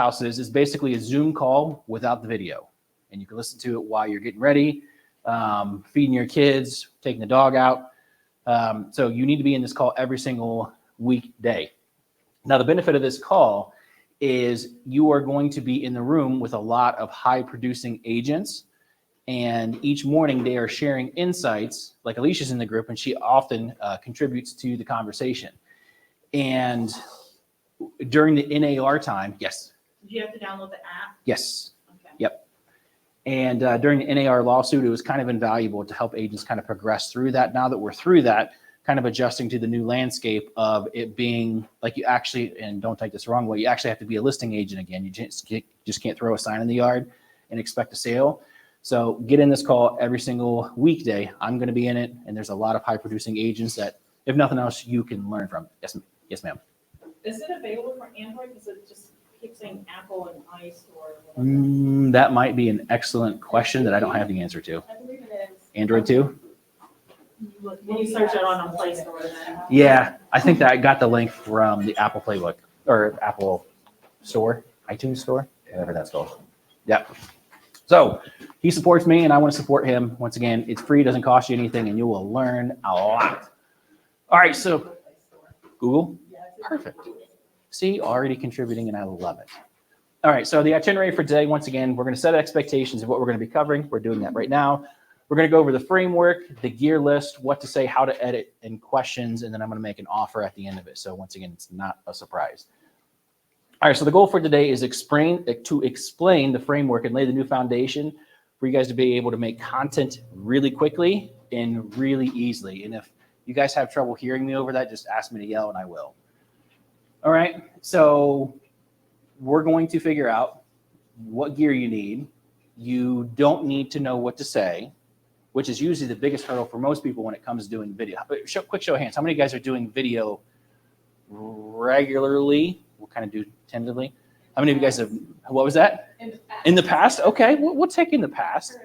House is basically a Zoom call without the video. And you can listen to it while you're getting ready, feeding your kids, taking the dog out. So you need to be in this call every single weekday. Now, the benefit of this call is you are going to be in the room with a lot of high producing agents. And each morning they are sharing insights, like Alicia's in the group, and she often contributes to the conversation. And during the NAR time, yes? Do you have to download the app? Yes. Okay. Yep. And during the NAR lawsuit, it was kind of invaluable to help agents kind of progress through that. Now that we're through that, kind of adjusting to the new landscape of it being like you actually, and don't take this the wrong way, you actually have to be a listing agent again. You just can't throw a sign in the yard and expect a sale. So get in this call every single weekday. I'm going to be in it, and there's a lot of high producing agents that, if nothing else, you can learn from. Yes, ma'am. Is it available for Android? Because it just keeps saying Apple and iStore. Or whatever. That might be an excellent question that I don't have the answer to. I believe it is. Android too? When you search it on a Play Store. Then. Yeah, I think that I got the link from the Apple Playbook or Apple Store, iTunes Store, whatever that's called. Yep. So he supports me and I want to support him. Once again, it's free, doesn't cost you anything, and you will learn a lot. All right, so Google, perfect. See, already contributing, and I love it. All right, so the itinerary for today, once again, we're going to set expectations of what we're going to be covering. We're doing that right now. We're going to go over the framework, the gear list, what to say, how to edit, and questions, and then I'm going to make an offer at the end of it. So once again, it's not a surprise. All right, so the goal for today is to explain the framework and lay the new foundation for you guys to be able to make content really quickly and really easily. And if you guys have trouble hearing me over that, just ask me to yell and I will. All right, so we're going to figure out what gear you need. You don't need to know what to say, which is usually the biggest hurdle for most people when it comes to doing video. Quick show of hands. How many of you guys are doing video regularly? We'll kind of do tentatively. How many of you guys have, what was that? In the past? Okay, we'll take in the past.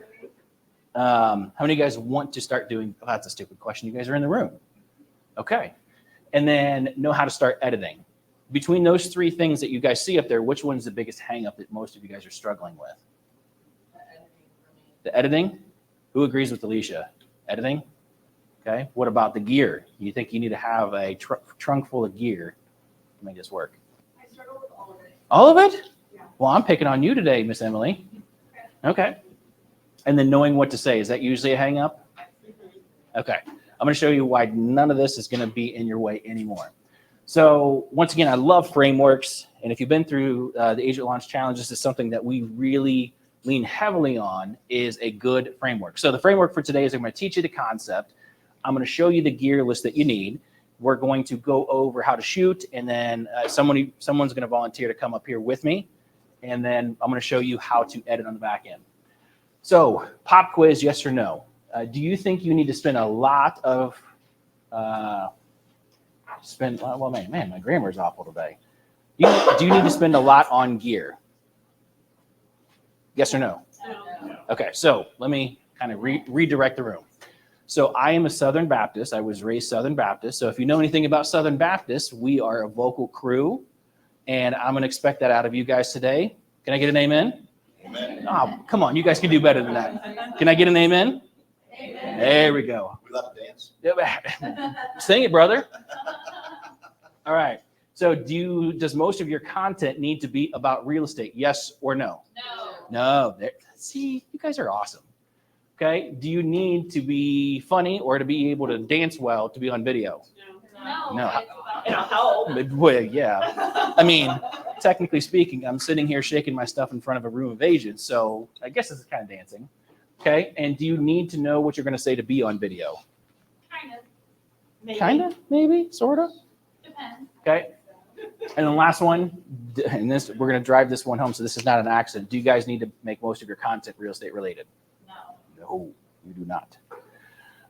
How many of you guys want to start doing, oh, that's a stupid question. You guys are in the room. Okay. And then know how to start editing. Between those three things that you guys see up there, which one's the biggest hang up that most of you guys are struggling with? The editing? Who agrees with Alicia? Editing? Okay. What about the gear? You think you need to have a trunk full of gear to make this work? I struggle with all of it. All of it? Yeah. Well, I'm picking on you today, Miss Emily. Okay. And then knowing what to say, is that usually a hang up? Okay. I'm going to show you why none of this is going to be in your way anymore. So once again, I love frameworks. And if you've been through the Agent Launch Challenge, this is something that we really lean heavily on, is a good framework. So the framework for today is I'm going to teach you the concept. I'm going to show you the gear list that you need. We're going to go over how to shoot, and then someone's going to volunteer to come up here with me. And then I'm going to show you how to edit on the back end. So pop quiz, yes or no? Do you think you need to spend a lot of, well, man, my grammar is awful today. Do you need to spend a lot on gear? Yes or no? No. Okay, so let me kind of redirect the room. So I am a Southern Baptist. I was raised Southern Baptist. So if you know anything about Southern Baptists, we are a vocal crew, and I'm going to expect that out of you guys today. Can I get an amen? Amen. Oh, come on, you guys can do better than that. Can I get an amen? Amen. There we go. We love to dance. Sing it, brother. All right. So does most of your content need to be about real estate? Yes or no? No. No. See, you guys are awesome. Okay. Do you need to be funny or to be able to dance well to be on video? No. It'll help. Well, yeah. I mean, technically speaking, I'm sitting here shaking my stuff in front of a room of agents. So I guess this is kind of dancing. Okay. And do you need to know what you're going to say to be on video? Kind of. Maybe. Kind of, maybe, sort of. Depends. Okay. And the last one, and this, we're going to drive this one home, so this is not an accident. Do you guys need to make most of your content real estate related? No. No, you do not.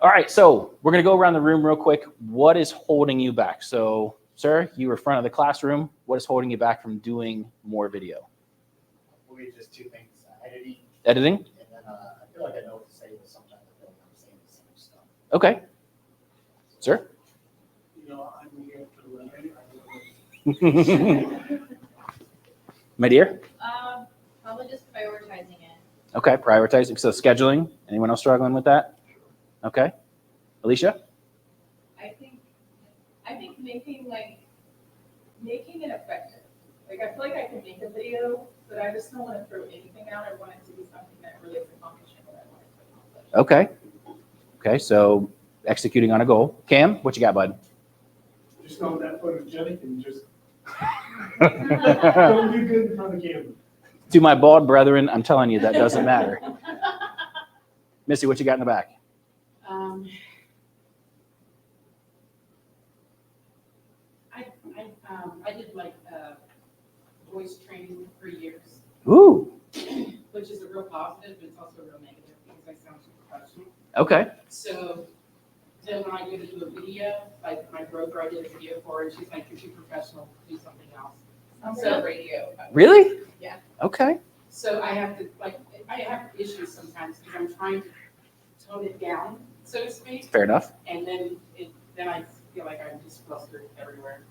All right, so we're going to go around the room real quick. What is holding you back? So, sir, you were front of the classroom. What is holding you back from doing more video? Maybe just two things: editing, Editing? and then I feel like I know what to say, but sometimes I feel like I'm saying the same stuff. Okay. Sir? You know, I'm here to My dear? Probably just prioritizing it. Okay, prioritizing. So scheduling. Anyone else struggling with that? Okay. Alicia? I think making it effective. Like, I feel like I can make a video, but I just don't want to throw anything out. I want it to be something that really is accomplishing what I want it to accomplish. Okay. Okay, so executing on a goal. Cam, what you got, bud? Just know that photogenic and just don't do good in front of the camera. To my bald brethren, I'm telling you, that doesn't matter. Missy, what you got in the back? I did voice training for years, Ooh, which is a real positive, but it's also a real negative because I sound too professional. okay. So then when I go to do a video, like my broker, I did a video for her, and she's like, "You're too professional. Do something else." So radio. Really? Yeah. Okay. So I have issues sometimes because I'm trying to tone it down, so to speak, Fair enough. and then I feel like I'm just flustered everywhere.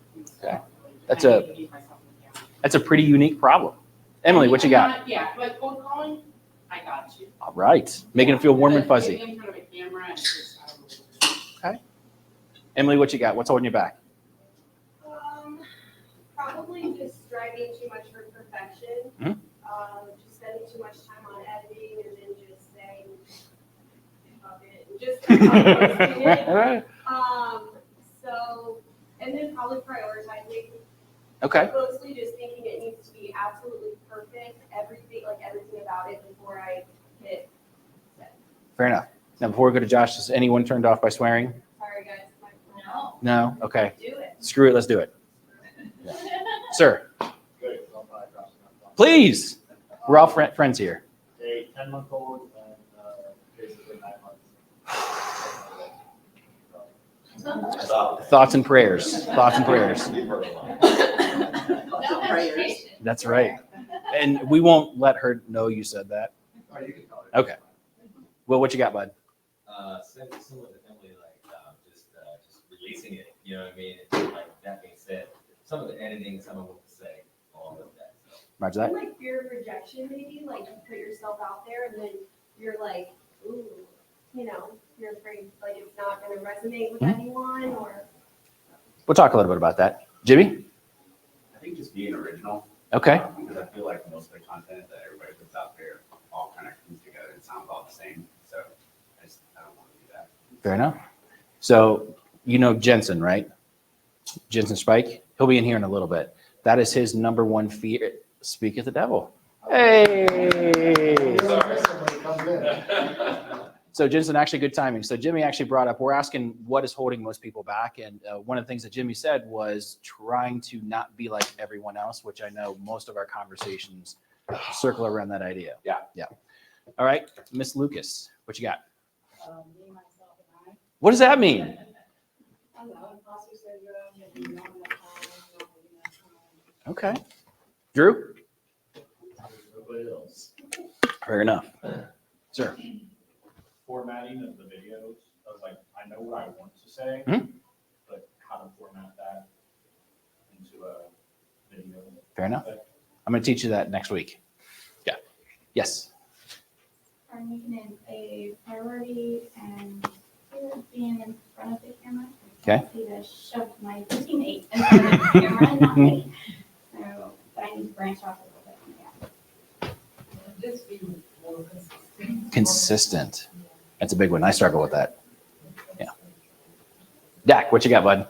Okay. That's That's a pretty unique problem. Emily, what you got? Yeah, like cold calling, I got you. All right. Making it feel warm and But fuzzy. in front of a camera, and just, I don't know. Emily, what you got? What's holding you back? Probably just striving too much for perfection. Mhm. Just spending too much time on editing and then just saying, fuck it, and just posting it. So, and then probably prioritizing. Okay. Mostly just thinking it needs to be absolutely perfect, everything about it before I hit send. Fair enough. Now, before we go to Josh, is anyone turned off by swearing? Sorry, guys. No. No? Okay. Do it. Screw it. Let's do it. Sir, Good, so I'm probably crossing out. please. We're all friends here. A 10-month-old and basically 9 months. Thoughts and prayers. Thoughts and prayers. No hesitation. That's right. And we won't let her know you said that. Oh, you can call it. Okay. Well, what you got, bud? Similar to Emily, just releasing it, you know what I mean? And like that being said, some of the editing, some of what to say, all of that. So. Roger that. And like fear of rejection, maybe, like you put yourself out there and then you're like, ooh, you're afraid like it's not going to resonate with anyone or. We'll talk a little bit about that. Jimmy? I think just being original. Okay. Because I feel like most of the content that everybody puts out there all kind of comes together and sounds all the same. So I don't want to do that. Fair enough. So, you know Jensen, right? Jensen Spike? He'll be in here in a little bit. That is his number one fear. Speak of the devil. Hey! Somebody comes in. So Jensen, actually good timing. So Jimmy actually brought up, we're asking what is holding most people back. And one of the things that Jimmy said was trying to not be like everyone else, which I know most of our conversations circle around that idea. Yeah. Yeah. All right. Miss Lucas, what you got? Me, myself, and I. What does that mean? I don't know, imposter syndrome, maybe not enough time, not having enough time. Okay. Drew? Nobody else. Fair enough. Sir? Formatting of the videos, of like, I know what I want to say, Mhm. but how to format that into a video. Fair enough. I'm going to teach you that next week. Yeah. Yes. I'm making it a priority and being in front of the camera. Okay. I need to shove my teammate in front of the camera, not me. So, but I need to branch off a little bit. Yeah. Just be more consistent. Consistent. That's a big one. I struggle with that. Yeah. Dak, what you got, bud?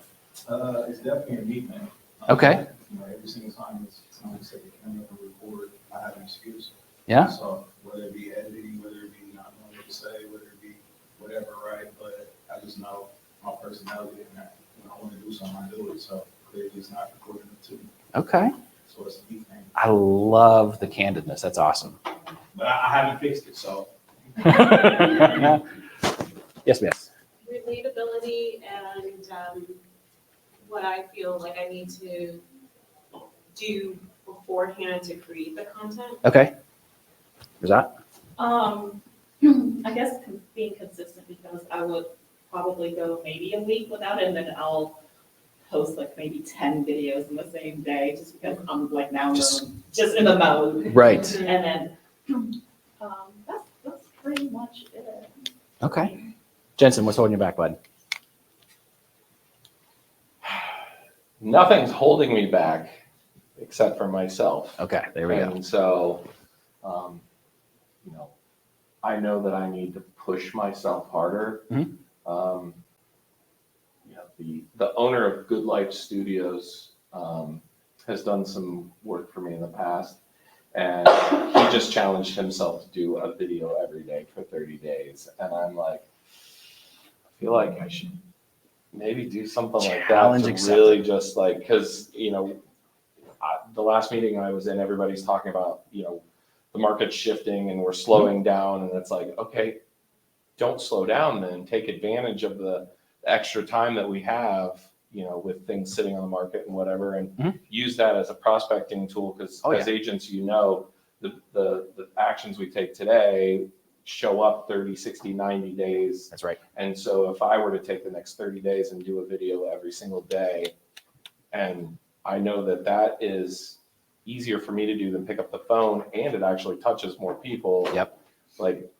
It's definitely a neat man. Okay. Every single time someone says the camera will record, I have an excuse. Yeah. So whether it be editing, whether it be not knowing what to say, whether it be whatever, right? But I just know my personality and that when I want to do something, I do it. So clearly it's not recording it too. Okay. So it's a neat thing. I love the candidness. That's awesome. But I haven't fixed it, so. Yes, miss. Relatability and what I feel like I need to do beforehand to create the content. Okay. Where's that? I guess being consistent because I would probably go maybe a week without it and then I'll post like maybe 10 videos in the same day, just because I'm like now Just- just in the mode. Right. And then, that's pretty much it. Okay. Jensen, what's holding you back, bud? Nothing's holding me back except for myself. Okay, there we go. And so, you know, I know that I need to push myself harder. Mhm. You know, the owner of Good Life Studios has done some work for me in the past, and he just challenged himself to do a video every day for 30 days. And I'm like, I feel like I should maybe do something like that Challenge to accepted. really just like, because, you know, the last meeting I was in, everybody's talking about, you know, the market's shifting and we're slowing down, and it's like, okay, don't slow down then. Take advantage of the extra time that we have, you know, with things sitting on the market and whatever, and Mhm. use that as a prospecting tool, because Oh, as agents, you know, the actions we take today show up 30, 60, 90 days. That's right. And so if I were to take the next 30 days and do a video every single day, and I know that that is easier for me to do than pick up the phone, and it actually touches more people. Yep. Like,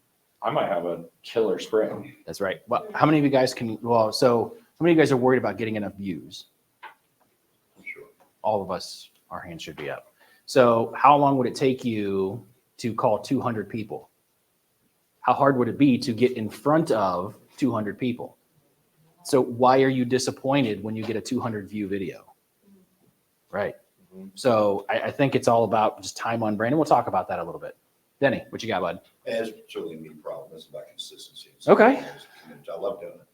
I might have a killer spring. That's right. Well, how many of you guys so how many of you guys are worried about getting enough views? Sure. All of us, our hands should be up. So how long would it take you to call 200 people? How hard would it be to get in front of 200 people? So why are you disappointed when you get a 200 view video? Right. Mhm. So I think it's all about just time on brand, and we'll talk about that a little bit. Denny, what you got, bud? It's certainly me problem. It's about consistency. Okay. I love doing it.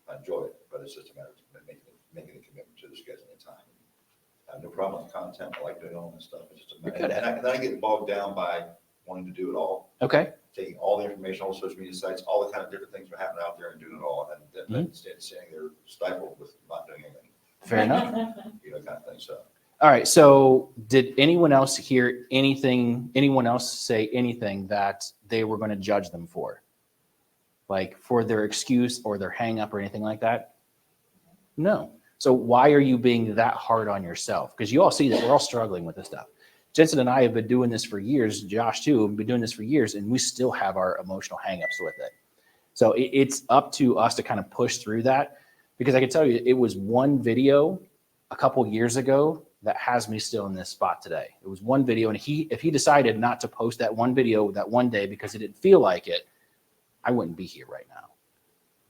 I enjoy it, but it's just a matter of making a commitment to the scheduling time. I have no problem with content. I like doing all this stuff. It's just a matter. You're good at And then I get bogged down by wanting to do it all, Okay. taking all the information, all the social media sites, all the kind of different things that are happening out there and doing it all. And then standing there stifled with not doing anything, Fair enough. you know, kind of thing. So. All right. So did anyone else hear anything, anyone else say anything that they were going to judge them for? Like for their excuse or their hang up or anything like that? No. So why are you being that hard on yourself? Because you all see that we're all struggling with this stuff. Jensen and I have been doing this for years. Josh too, have been doing this for years, and we still have our emotional hangups with it. So it's up to us to kind of push through that, because I can tell you, it was one video a couple years ago that has me still in this spot today. It was one video, and if he decided not to post that one video that one day because it didn't feel like it, I wouldn't be here right now.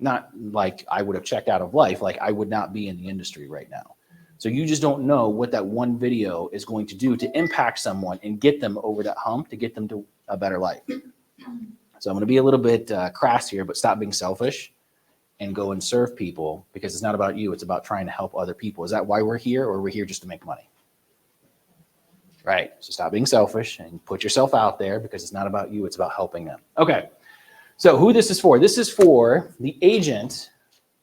Not like I would have checked out of life, like I would not be in the industry right now. So you just don't know what that one video is going to do to impact someone and get them over that hump, to get them to a better life. So I'm going to be a little bit crass here, but stop being selfish and go and serve people, because it's not about you. It's about trying to help other people. Is that why we're here, or we're here just to make money? Right. So stop being selfish and put yourself out there, because it's not about you. It's about helping them. Okay. So who this is for? This is for the agent,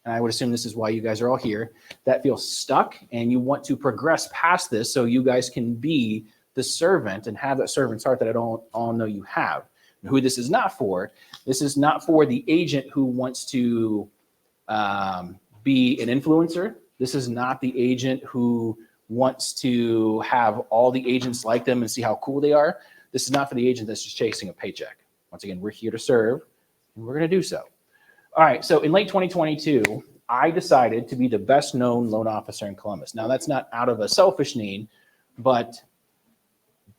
and I would assume this is why you guys are all here, that feels stuck and you want to progress past this so you guys can be the servant and have that servant's heart that I don't all know you have. And who this is not for the agent who wants to be an influencer. This is not the agent who wants to have all the agents like them and see how cool they are. This is not for the agent that's just chasing a paycheck. Once again, we're here to serve, and we're going to do so. All right, so in late 2022, I decided to be the best known loan officer in Columbus. Now, that's not out of a selfish need, but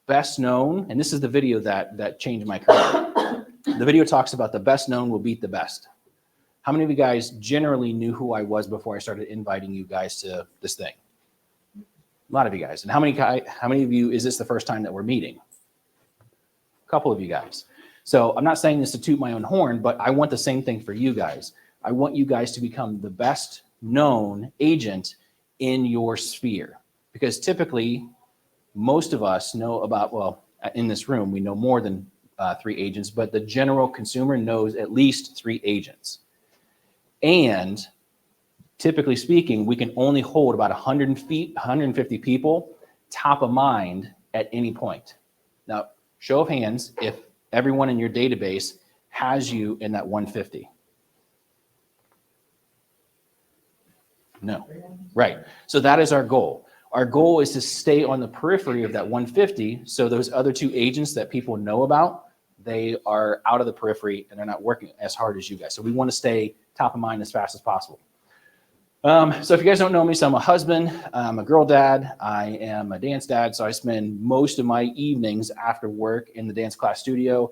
best known, and this is the video that changed my career. The video talks about the best known will beat the best. How many of you guys generally knew who I was before I started inviting you guys to this thing? A lot of you guys. And how many of you, is this the first time that we're meeting? A couple of you guys. So I'm not saying this to toot my own horn, but I want the same thing for you guys. I want you guys to become the best known agent in your sphere, because typically most of us know about, well, in this room, we know more than 3 agents, but the general consumer knows at least 3 agents. And typically speaking, we can only hold about 150 people top of mind at any point. Now, show of hands if everyone in your database has you in that 150. No. Right. So that is our goal. Our goal is to stay on the periphery of that 150. So those other two agents that people know about, they are out of the periphery and they're not working as hard as you guys. So we want to stay top of mind as fast as possible. So if you guys don't know me, so I'm a husband, I'm a girl dad, I am a dance dad. So I spend most of my evenings after work in the dance class studio.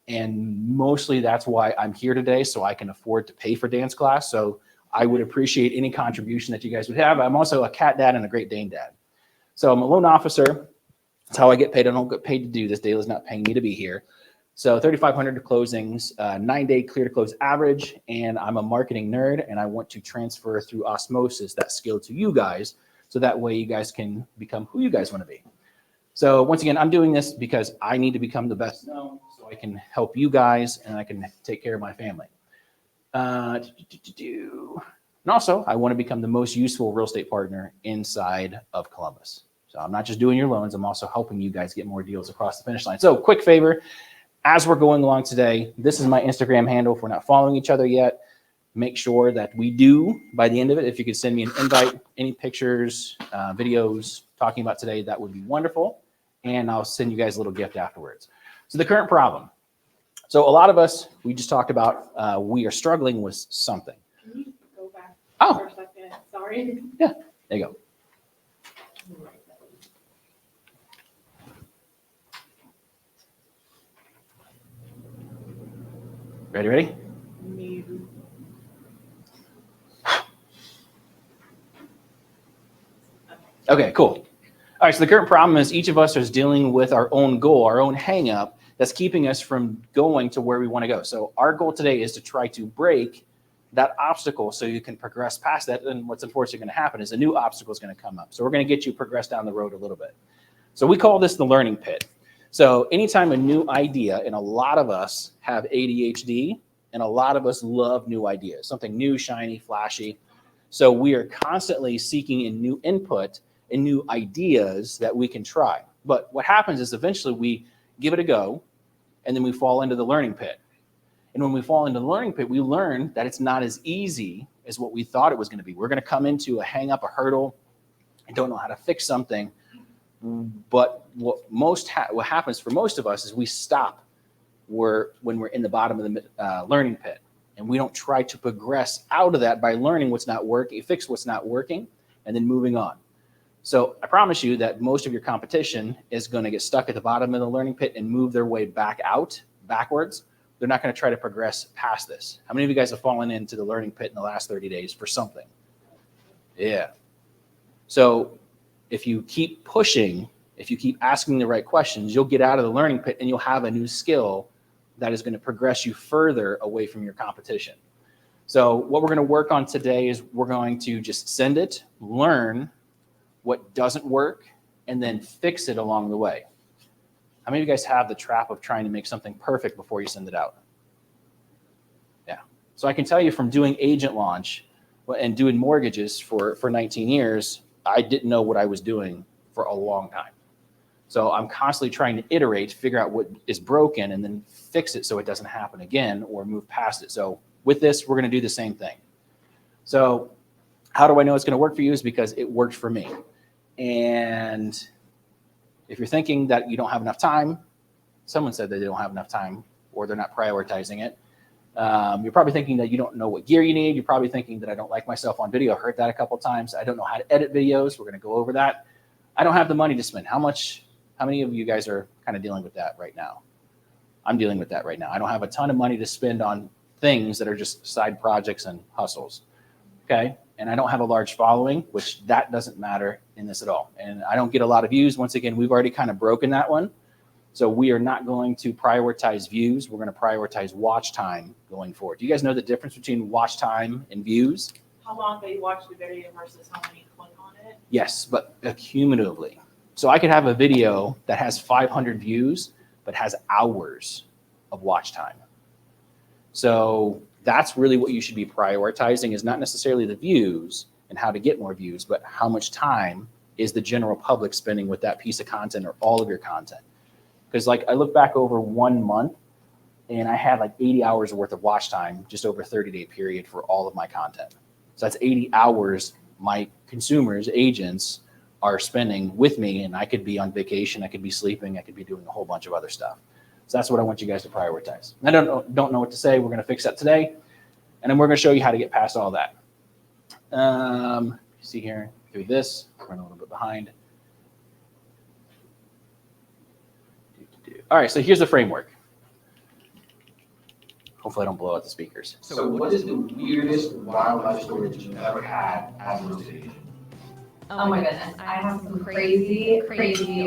And mostly that's why I'm here today, so I can afford to pay for dance class. So I would appreciate any contribution that you guys would have. I'm also a cat dad and a Great Dane dad. So I'm a loan officer. That's how I get paid. I don't get paid to do this. Dayla's not paying me to be here. So 3,500 closings, 9-day clear to close average. And I'm a marketing nerd and I want to transfer through osmosis that skill to you guys. So that way you guys can become who you guys want to be. So once again, I'm doing this because I need to become the best known so I can help you guys and I can take care of my family. And also, I want to become the most useful real estate partner inside of Columbus. So I'm not just doing your loans, I'm also helping you guys get more deals across the finish line. So quick favor, as we're going along today, this is my Instagram handle. If we're not following each other yet, make sure that we do by the end of it. If you could send me an invite, any pictures, videos talking about today, that would be wonderful. And I'll send you guys a little gift afterwards. So the current problem. So a lot of us, we just talked about, we are struggling with something. Can you go back Oh. for a second? Sorry. Yeah, there you go. Ready? Okay, cool. All right, so the current problem is each of us is dealing with our own goal, our own hang up that's keeping us from going to where we want to go. So our goal today is to try to break that obstacle so you can progress past that. And what's unfortunately going to happen is a new obstacle is going to come up. So we're going to get you progress down the road a little bit. So we call this the learning pit. So anytime a new idea, and a lot of us have ADHD, and a lot of us love new ideas, something new, shiny, flashy. So we are constantly seeking a new input and new ideas that we can try. But what happens is eventually we give it a go, and then we fall into the learning pit. And when we fall into the learning pit, we learn that it's not as easy as what we thought it was going to be. We're going to come into a hang up, a hurdle, and don't know how to fix something. But what happens for most of us is we stop when we're in the bottom of the learning pit, and we don't try to progress out of that by learning what's not working, fix what's not working, and then moving on. So I promise you that most of your competition is going to get stuck at the bottom of the learning pit and move their way backwards. They're not going to try to progress past this. How many of you guys have fallen into the learning pit in the last 30 days for something? Yeah. So if you keep pushing, if you keep asking the right questions, you'll get out of the learning pit and you'll have a new skill that is going to progress you further away from your competition. So what we're going to work on today is we're going to just send it, learn what doesn't work, and then fix it along the way. How many of you guys have the trap of trying to make something perfect before you send it out? Yeah. So I can tell you from doing agent launch and doing mortgages for 19 years, I didn't know what I was doing for a long time. So I'm constantly trying to iterate, figure out what is broken, and then fix it so it doesn't happen again or move past it. So with this, we're going to do the same thing. So how do I know it's going to work for you? Is because it worked for me. And if you're thinking that you don't have enough time, someone said that they don't have enough time or they're not prioritizing it. You're probably thinking that you don't know what gear you need. You're probably thinking that I don't like myself on video. I heard that a couple of times. I don't know how to edit videos. We're going to go over that. I don't have the money to spend. How many of you guys are kind of dealing with that right now? I'm dealing with that right now. I don't have a ton of money to spend on things that are just side projects and hustles. Okay. And I don't have a large following, which that doesn't matter in this at all. And I don't get a lot of views. Once again, we've already kind of broken that one. So we are not going to prioritize views. We're going to prioritize watch time going forward. Do you guys know the difference between watch time and views? How long they watch the video versus how many click on it? Yes, but cumulatively. So I could have a video that has 500 views, but has hours of watch time. So that's really what you should be prioritizing, is not necessarily the views and how to get more views, but how much time is the general public spending with that piece of content or all of your content. Because like I look back over 1 month and I had like 80 hours worth of watch time just over a 30-day period for all of my content. So that's 80 hours my consumers, agents, are spending with me, and I could be on vacation, I could be sleeping, I could be doing a whole bunch of other stuff. So that's what I want you guys to prioritize. I don't know what to say. We're going to fix that today, and then we're going to show you how to get past all that. See here through this, run a little bit behind. All right, so here's the framework. Hopefully I don't blow out the speakers. So what is the weirdest wildlife story that you've ever had as a real estate agent? Oh my goodness, I have some crazy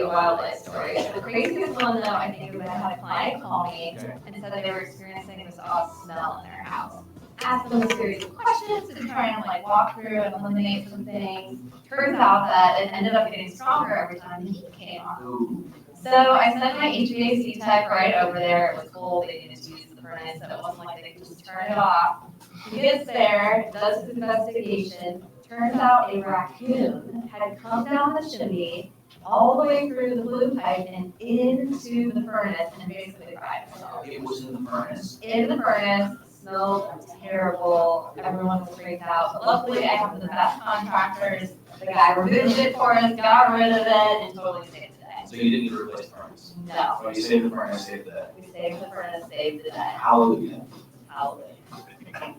wildlife stories. The craziest one though, I think, is I had a client call me and said that they were experiencing this odd smell in their house. Asked them a series of questions to try and like walk through and eliminate some things. Turns out that it ended up getting stronger every time the heat came on. So I sent my HVAC tech right over there. It was cold, they needed to use the furnace, so it wasn't like they could just turn it off. He gets there, does his investigation. Turns out a raccoon had come down the chimney all the way through the blue pipe and into the furnace and basically fried himself. It was in the furnace. In the furnace, smelled terrible. Everyone was freaked out. But luckily, I have the best contractors. The guy removed it for us, got rid of it, and totally saved the day. So you didn't need to replace the furnace? No. So you saved the furnace, saved the day. We saved the furnace, saved the day. Hallelujah. Hallelujah.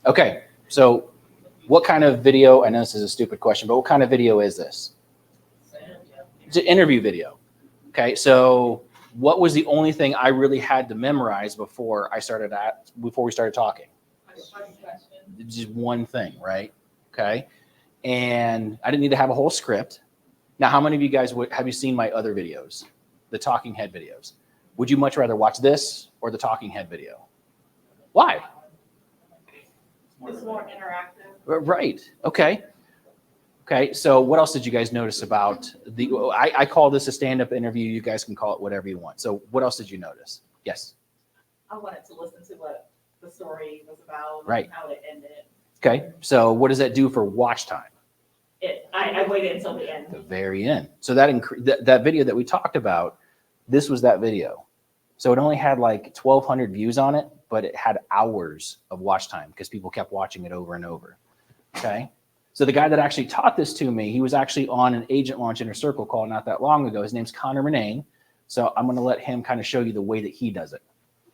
Okay, so what kind of video, I know this is a stupid question, but what kind of video is this? It's an interview video. Okay, so what was the only thing I really had to memorize before we started talking? Just one thing, right? Okay, and I didn't need to have a whole script. Now, how many of you guys have you seen my other videos, the talking head videos? Would you much rather watch this or the talking head video? Why? It's more interactive. Right. Okay. Okay. So what else did you guys notice about I call this a stand-up interview. You guys can call it whatever you want. So what else did you notice? Yes. I wanted to listen to what the story was about. Right. And how it ended. Okay. So what does that do for watch time? I waited until the end. The very end. So that video that we talked about, this was that video. So it only had like 1,200 views on it, but it had hours of watch time because people kept watching it over and over. Okay. So the guy that actually taught this to me, he was actually on an agent launch inner circle call not that long ago. His name's Connor Renane. So I'm going to let him kind of show you the way that he does it.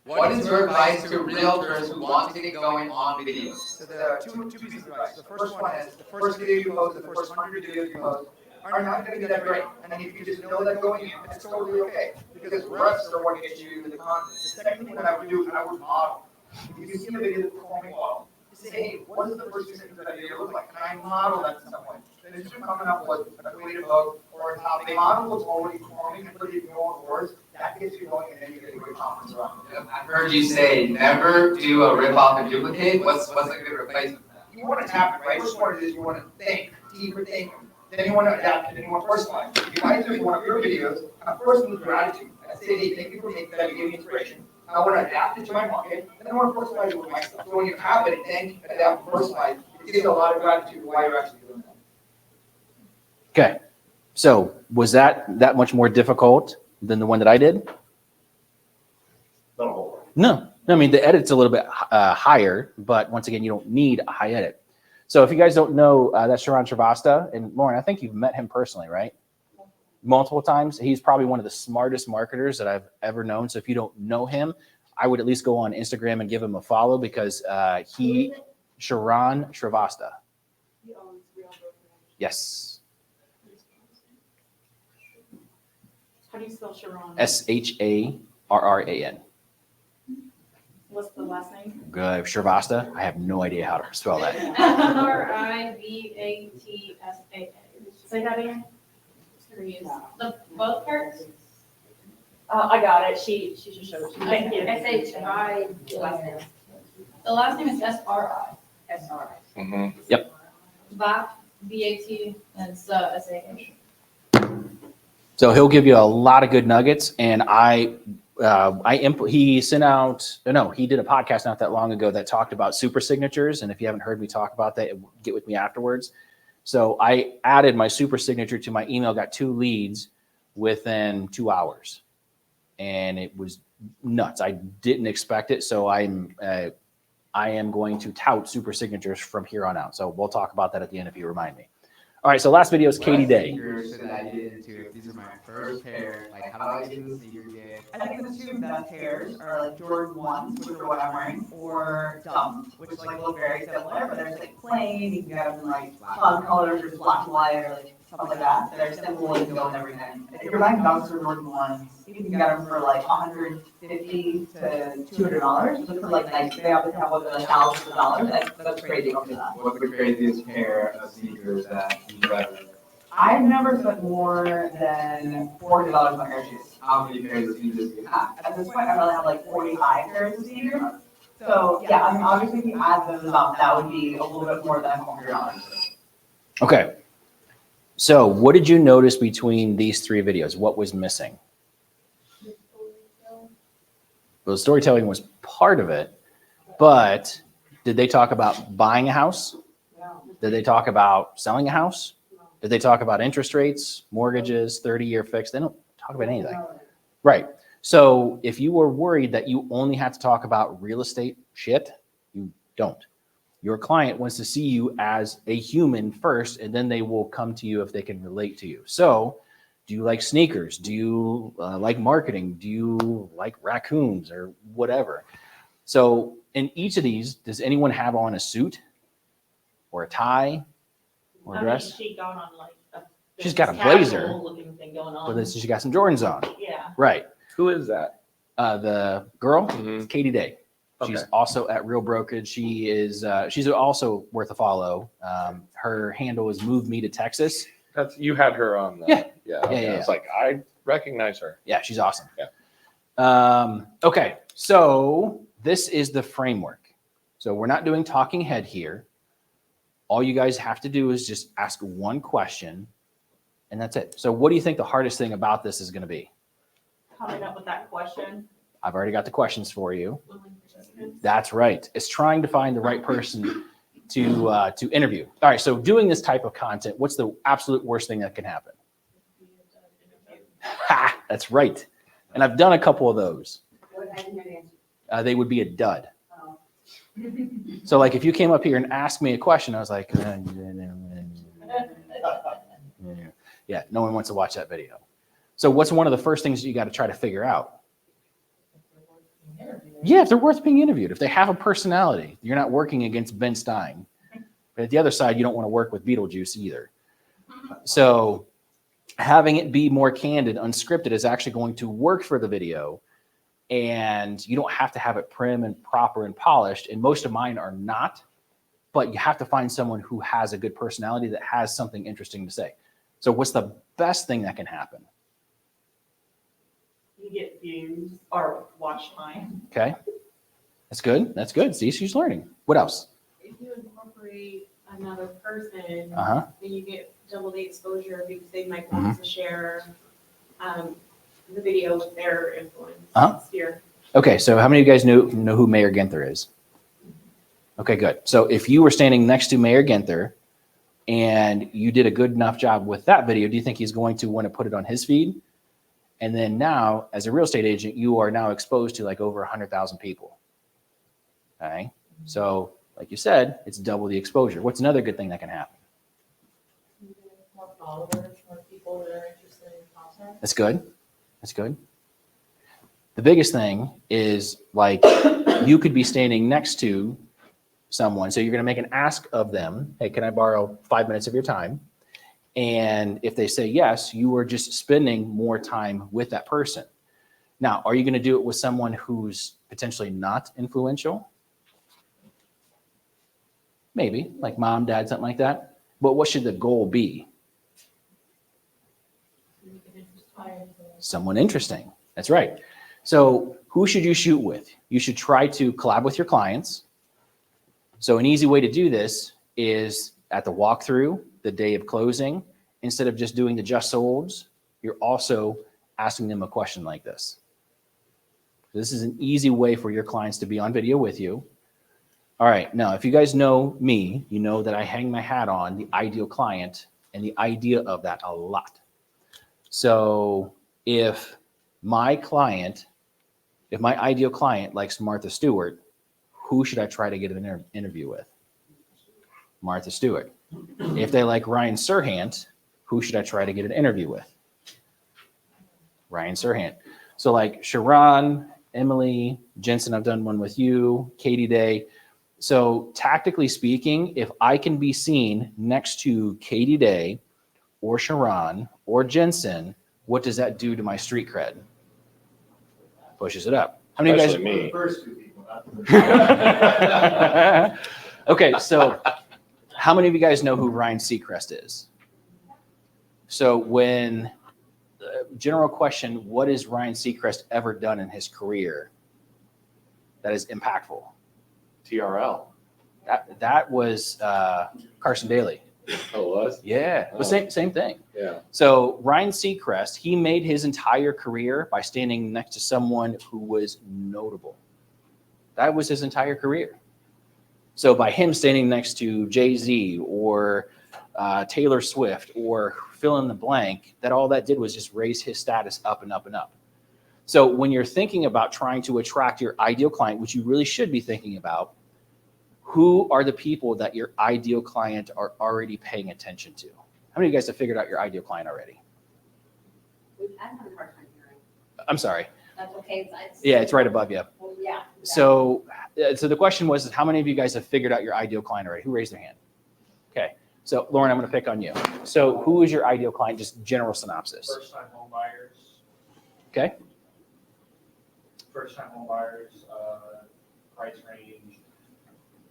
What is your advice to realtors who want to get going on videos? So there are two pieces of advice. The first one is the first video you post, the first 100 videos you post are not going to be that great. And then if you just know that going in, it's totally okay. Because reps are what gets you the content. The second thing that I would do, I would model. If you see a video that's performing well, say, hey, what does the first 2 seconds of that video look like? And I model that in some way. Then instead of coming up with a creative hook or a topic, model what's already performing and put it in your own words. That gets you going, and then you get a good confidence around it. I've heard you say never do a rip off and duplicate. What's a good replacement for that? You want to tap it, right? First one is you want to think, deeper think. Then you want to adapt it, then you want to personalize. If I do one of your videos, I'm first with gratitude. I say, hey, thank you for making that, you gave me inspiration. I want to adapt it to my market, and then I want to personalize it with my stuff. So when you have it, think, adapt, personalize, it gives a lot of gratitude why you're actually doing that. Okay. So was that much more difficult than the one that I did? Not a whole lot. No. I mean, the edit's a little bit higher, but once again, you don't need a high edit. So if you guys don't know, that's Sharon Shrivastava. And Lauren, I think you've met him personally, right? Multiple times. He's probably one of the smartest marketers that I've ever known. So if you don't know him, I would at least go on Instagram and give him a follow because Sharon Shrivastava. He owns Real Brokerage. Yes. How do you spell Sharon? Sharran. What's the last name? Good. Shrivastava. I have no idea how to spell that. Rivatsa. Say that again. The both parts? I got it. She just showed it. Thank you. S-H-I, last name. The last name is S-R-I. S-R-I. Mm-hmm. Yep. VAT, V-A-T, and it's S-A-H. So he'll give you a lot of good nuggets. And he sent out, he did a podcast not that long ago that talked about super signatures. And if you haven't heard me talk about that, get with me afterwards. So I added my super signature to my email, got 2 leads within 2 hours. And it was nuts. I didn't expect it. So I'm I am going to tout super signatures from here on out. So we'll talk about that at the end if you remind me. All right, so last video is Katie Day. Should I get into if these are my first pair? Like, how do I do the sneaker game? I think the two best pairs are like Jordan 1s, which are what I'm wearing, or Dump, which like look very similar, but they're just like plain. You can get them in like cloud colors or black and white or like stuff like that. They're simple and go with everything. If you're buying Dunks or Jordan 1s, you can get them for like $150 to $200. Look for like nice. They have with like thousands of dollars. That's crazy. Don't do that. What's the craziest pair of sneakers that you've ever? I've never spent more than $40 on a pair of shoes. How many pairs of sneakers do you have? At this point, I probably have like 45 pairs of sneakers. So yeah, I mean, obviously, if you add those up, that would be a little bit more than $100. Okay. So what did you notice between these three videos? What was missing? Well, the storytelling was part of it, but did they talk about buying a house? Did they talk about selling a house? Did they talk about interest rates, mortgages, 30-year fixed? They don't talk about anything. Right. So if you were worried that you only had to talk about real estate shit, you don't. Your client wants to see you as a human first, and then they will come to you if they can relate to you. So do you like sneakers? Do you like marketing? Do you like raccoons or whatever? So in each of these, does anyone have on a suit or a tie or a dress? She got on like She's got a blazer, looking thing going on. but then she got some Jordans on. Yeah. Right. Who is that? The girl, Mhm. Katie Day. She's Okay. also at Real Brokerage. She is. She's also worth a follow. Her handle is Move Me to Texas. That's you had her on. Yeah. Yeah. Yeah, Okay. yeah, I was like, I recognize her. Yeah, she's awesome. Yeah. Okay, so this is the framework. So we're not doing talking head here. All you guys have to do is just ask one question, and that's it. So what do you think the hardest thing about this is going to be? Coming up with that question. I've already got the questions for you. That's right. It's trying to find the right person to interview. All right. So doing this type of content, what's the absolute worst thing that can happen? Ha! That's right. And I've done a couple of those. They would be a dud. So like if you came up here and asked me a question, I was like, yeah, no one wants to watch that video. So what's one of the first things you got to try to figure out? Yeah, if they're worth being interviewed, if they have a personality, you're not working against Ben Stein. But at the other side, you don't want to work with Beetlejuice either. So having it be more candid, unscripted is actually going to work for the video. And you don't have to have it prim and proper and polished. And most of mine are not. But you have to find someone who has a good personality that has something interesting to say. So what's the best thing that can happen? You get views or watch time. Okay. That's good. That's good. See, she's learning. What else? If you incorporate another person, Uh-huh. then you get double the exposure because they might want to share the video with their influence Uh-huh. sphere. Okay, so how many of you guys know who Mayor Ginther is? Okay, good. So if you were standing next to Mayor Ginther and you did a good enough job with that video, do you think he's going to want to put it on his feed? And then now, as a real estate agent, you are now exposed to like over 100,000 people. Okay, so like you said, it's double the exposure. What's another good thing that can happen? More followers, more people that are interested in content. That's good. That's good. The biggest thing is like you could be standing next to someone. So you're going to make an ask of them. Hey, can I borrow 5 minutes of your time? And if they say yes, you are just spending more time with that person. Now, are you going to do it with someone who's potentially not influential? Maybe, like mom, dad, something like that. But what should the goal be? Someone interesting. That's right. So who should you shoot with? You should try to collab with your clients. So an easy way to do this is at the walkthrough, the day of closing, instead of just doing the just solds, you're also asking them a question like this. This is an easy way for your clients to be on video with you. All right, now if you guys know me, you know that I hang my hat on the ideal client and the idea of that a lot. So if my ideal client likes Martha Stewart, who should I try to get an interview with? Martha Stewart. If they like Ryan Serhant, who should I try to get an interview with? Ryan Serhant. So like Sharon, Emily, Jensen, I've done one with you, Katie Day. So tactically speaking, if I can be seen next to Katie Day or Sharon or Jensen, what does that do to my street cred? Pushes it up. How many of you Especially guys? me. First two people, not the Okay, so how many of you guys know who Ryan Seacrest is? So when general question, what has Ryan Seacrest ever done in his career that is impactful? TRL. That was Carson Daly. Oh, it was? Yeah, but same thing. Yeah. So Ryan Seacrest, he made his entire career by standing next to someone who was notable. That was his entire career. So by him standing next to Jay-Z or Taylor Swift or fill in the blank, that all that did was just raise his status up and up and up. So when you're thinking about trying to attract your ideal client, which you really should be thinking about, who are the people that your ideal client are already paying attention to? How many of you guys have figured out your ideal client already? I'm having a hard time hearing. I'm sorry. That's okay. Yeah, it's right above you. Well, yeah. So the question was, how many of you guys have figured out your ideal client already? Who raised their hand? Okay. So Lauren, I'm going to pick on you. So who is your ideal client? Just general synopsis. First-time home buyers. Okay. First-time home buyers, price range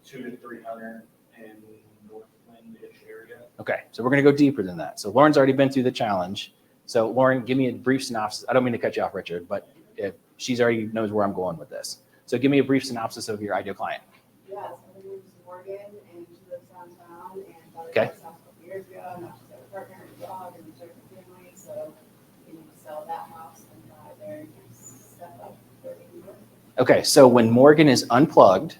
200 to 300 in Northland-ish area. Okay. So we're going to go deeper than that. So Lauren's already been through the challenge. So Lauren, give me a brief synopsis. I don't mean to cut you off, Richard, but if she's already knows where I'm going with this. So give me a brief synopsis of your ideal client. Yeah, so my name is Morgan, and she lives downtown, and bought Okay. this house a couple years ago. Now she's got a partner and a dog and a certain family, so we need to sell that house and buy there and just step up where we can go. Okay. So when Morgan is unplugged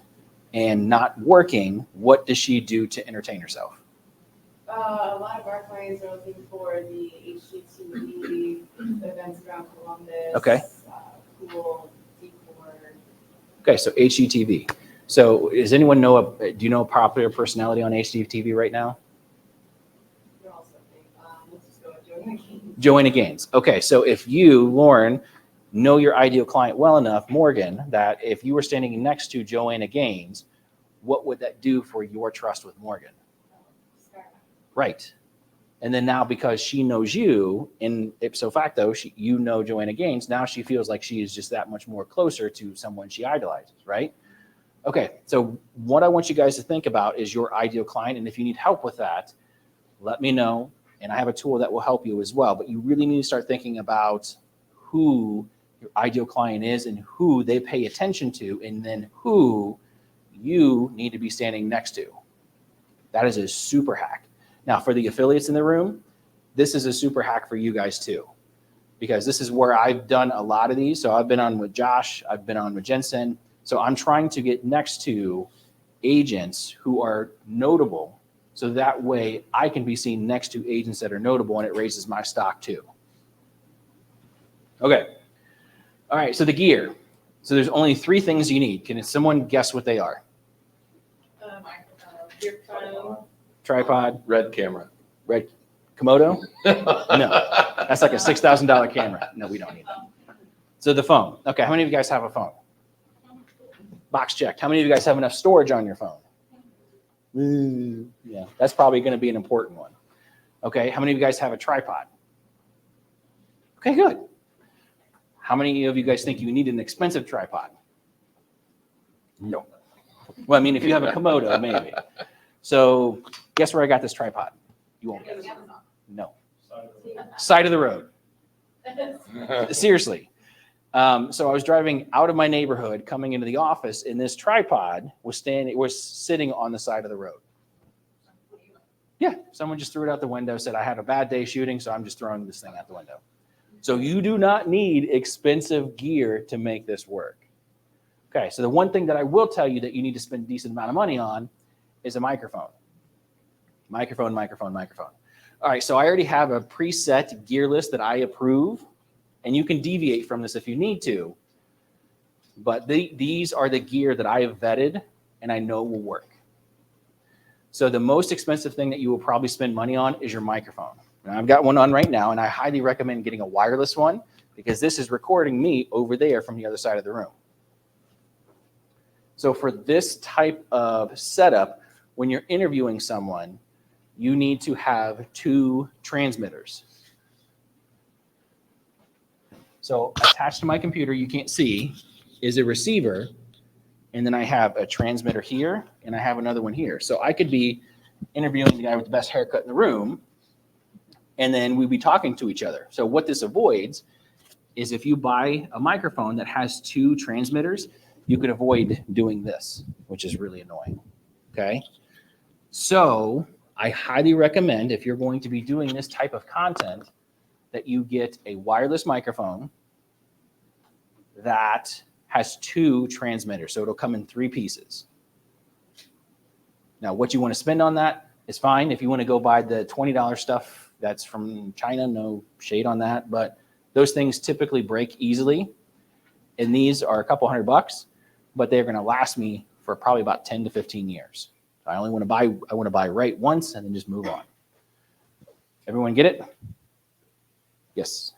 and not working, what does she do to entertain herself? A lot of our clients are looking for the HGTV events around Columbus. Okay. Cool decor. Okay. So HGTV. So does anyone know, do you know a popular personality on HGTV right now? They're also big. Let's just go with Joanna Gaines. Joanna Gaines. Okay, so if you, Lauren, know your ideal client well enough, Morgan, that if you were standing next to Joanna Gaines, what would that do for your trust with Morgan? Right. And then now because she knows you, and ipso facto, you know Joanna Gaines, now she feels like she is just that much more closer to someone she idolizes, right? Okay, so what I want you guys to think about is your ideal client, and if you need help with that, let me know, and I have a tool that will help you as well, but you really need to start thinking about who your ideal client is and who they pay attention to, and then who you need to be standing next to. That is a super hack. Now, for the affiliates in the room, this is a super hack for you guys too, because this is where I've done a lot of these. So I've been on with Josh, I've been on with Jensen. So I'm trying to get next to agents who are notable, so that way I can be seen next to agents that are notable, and it raises my stock too. Okay. All right, so the gear. So there's only 3 things you need. Can someone guess what they are? Your phone. Tripod, Red camera. red Komodo? No, that's like a $6,000 camera. No, we don't need that. So the phone. Okay, how many of you guys have a phone? Box checked. How many of you guys have enough storage on your phone? Yeah, that's probably going to be an important one. Okay, how many of you guys have a tripod? Okay, good. How many of you guys think you need an expensive tripod? No. Well, I mean, if you have a Komodo, maybe. So guess where I got this tripod? You won't guess. No. Side of the road. Seriously. So I was driving out of my neighborhood, coming into the office, and this tripod was sitting on the side of the road. Yeah, someone just threw it out the window, said I had a bad day shooting, so I'm just throwing this thing out the window. So you do not need expensive gear to make this work. Okay, so the one thing that I will tell you that you need to spend a decent amount of money on is a microphone. Microphone. All right, so I already have a preset gear list that I approve, and you can deviate from this if you need to. But these are the gear that I have vetted and I know will work. So the most expensive thing that you will probably spend money on is your microphone. And I've got one on right now, and I highly recommend getting a wireless one because this is recording me over there from the other side of the room. So for this type of setup, when you're interviewing someone, you need to have 2 transmitters. So attached to my computer, you can't see, is a receiver. And then I have a transmitter here, and I have another one here. So I could be interviewing the guy with the best haircut in the room, and then we'd be talking to each other. So what this avoids is if you buy a microphone that has 2 transmitters, you could avoid doing this, which is really annoying, okay? So I highly recommend if you're going to be doing this type of content that you get a wireless microphone that has 2 transmitters. So it'll come in 3 pieces. Now, what you want to spend on that is fine. If you want to go buy the $20 stuff that's from China, no shade on that, but those things typically break easily. And these are a couple $100, but they're going to last me for probably about 10 to 15 years. I only want to buy right once and then just move on. Everyone get it? Yes.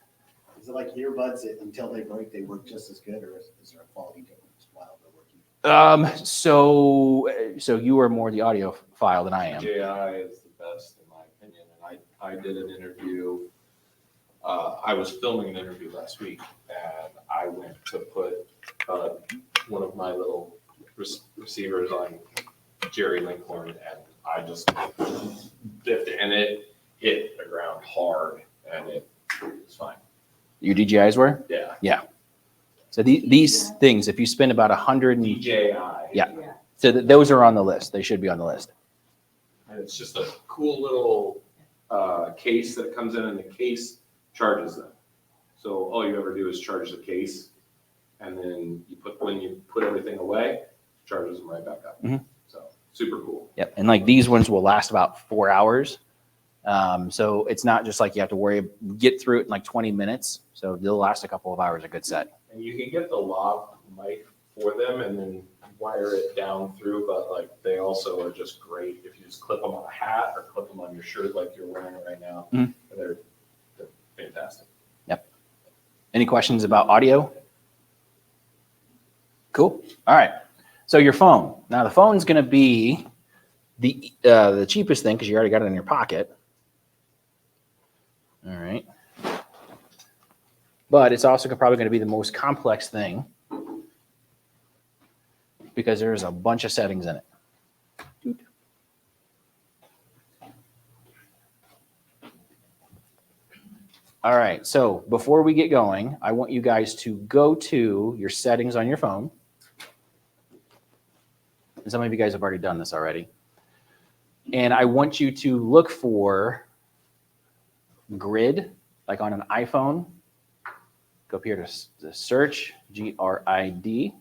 Is it like earbuds that until they break, they work just as good, or is there a quality difference while they're working? So you are more the audio file than I am. DJI is the best in my opinion, and I did an interview. I was filming an interview last week, and I went to put one of my little receivers on Jerry Linkhorn, and I just dipped it, and it hit the ground hard, and it was fine. Your DJIs were? Yeah. Yeah. So these things, if you spend about 100 and DJI. yeah. So those are on the list. They should be on the list. And it's just a cool little case that comes in, and the case charges them. So all you ever do is charge the case, and then when you put everything away, it charges them right back up. Mhm. So super cool. Yep. And like these ones will last about 4 hours. So it's not just like you have to get through it in like 20 minutes. So they'll last a couple of hours, a good set. And you can get the lav mic for them and then wire it down through, but like they also are just great if you just clip them on a hat or clip them on your shirt like you're wearing it right now. Mhm. They're fantastic. Yep. Any questions about audio? Cool. All right. So your phone. Now the phone's going to be the cheapest thing because you already got it in your pocket. All right. But it's also probably going to be the most complex thing because there's a bunch of settings in it. All right. So before we get going, I want you guys to go to your settings on your phone. And some of you guys have already done this already. And I want you to look for Grid, like on an iPhone. Go up here to the search, GRID.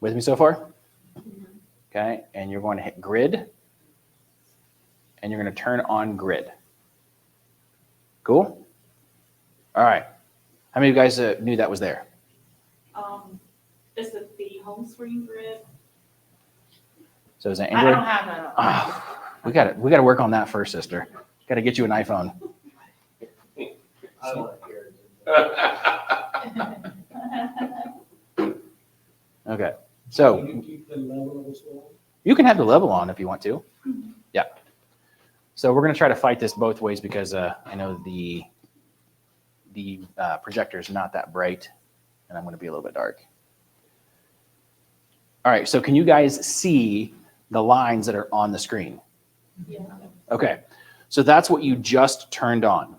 With me so far? Okay, and you're going to hit Grid, and you're going to turn on Grid. Cool? All right. How many of you guys knew that was there? Is it the home screen grid? So is that I Android? don't have that. Oh, we got to work on that first, sister. Got to get you an iPhone. I don't care. Okay. So You can keep the level as well. you can have the level on if you want to. Yeah. So we're going to try to fight this both ways because I know the projector is not that bright, and I'm going to be a little bit dark. All right. So can you guys see the lines that are on the screen? Yeah. Okay. So that's what you just turned on.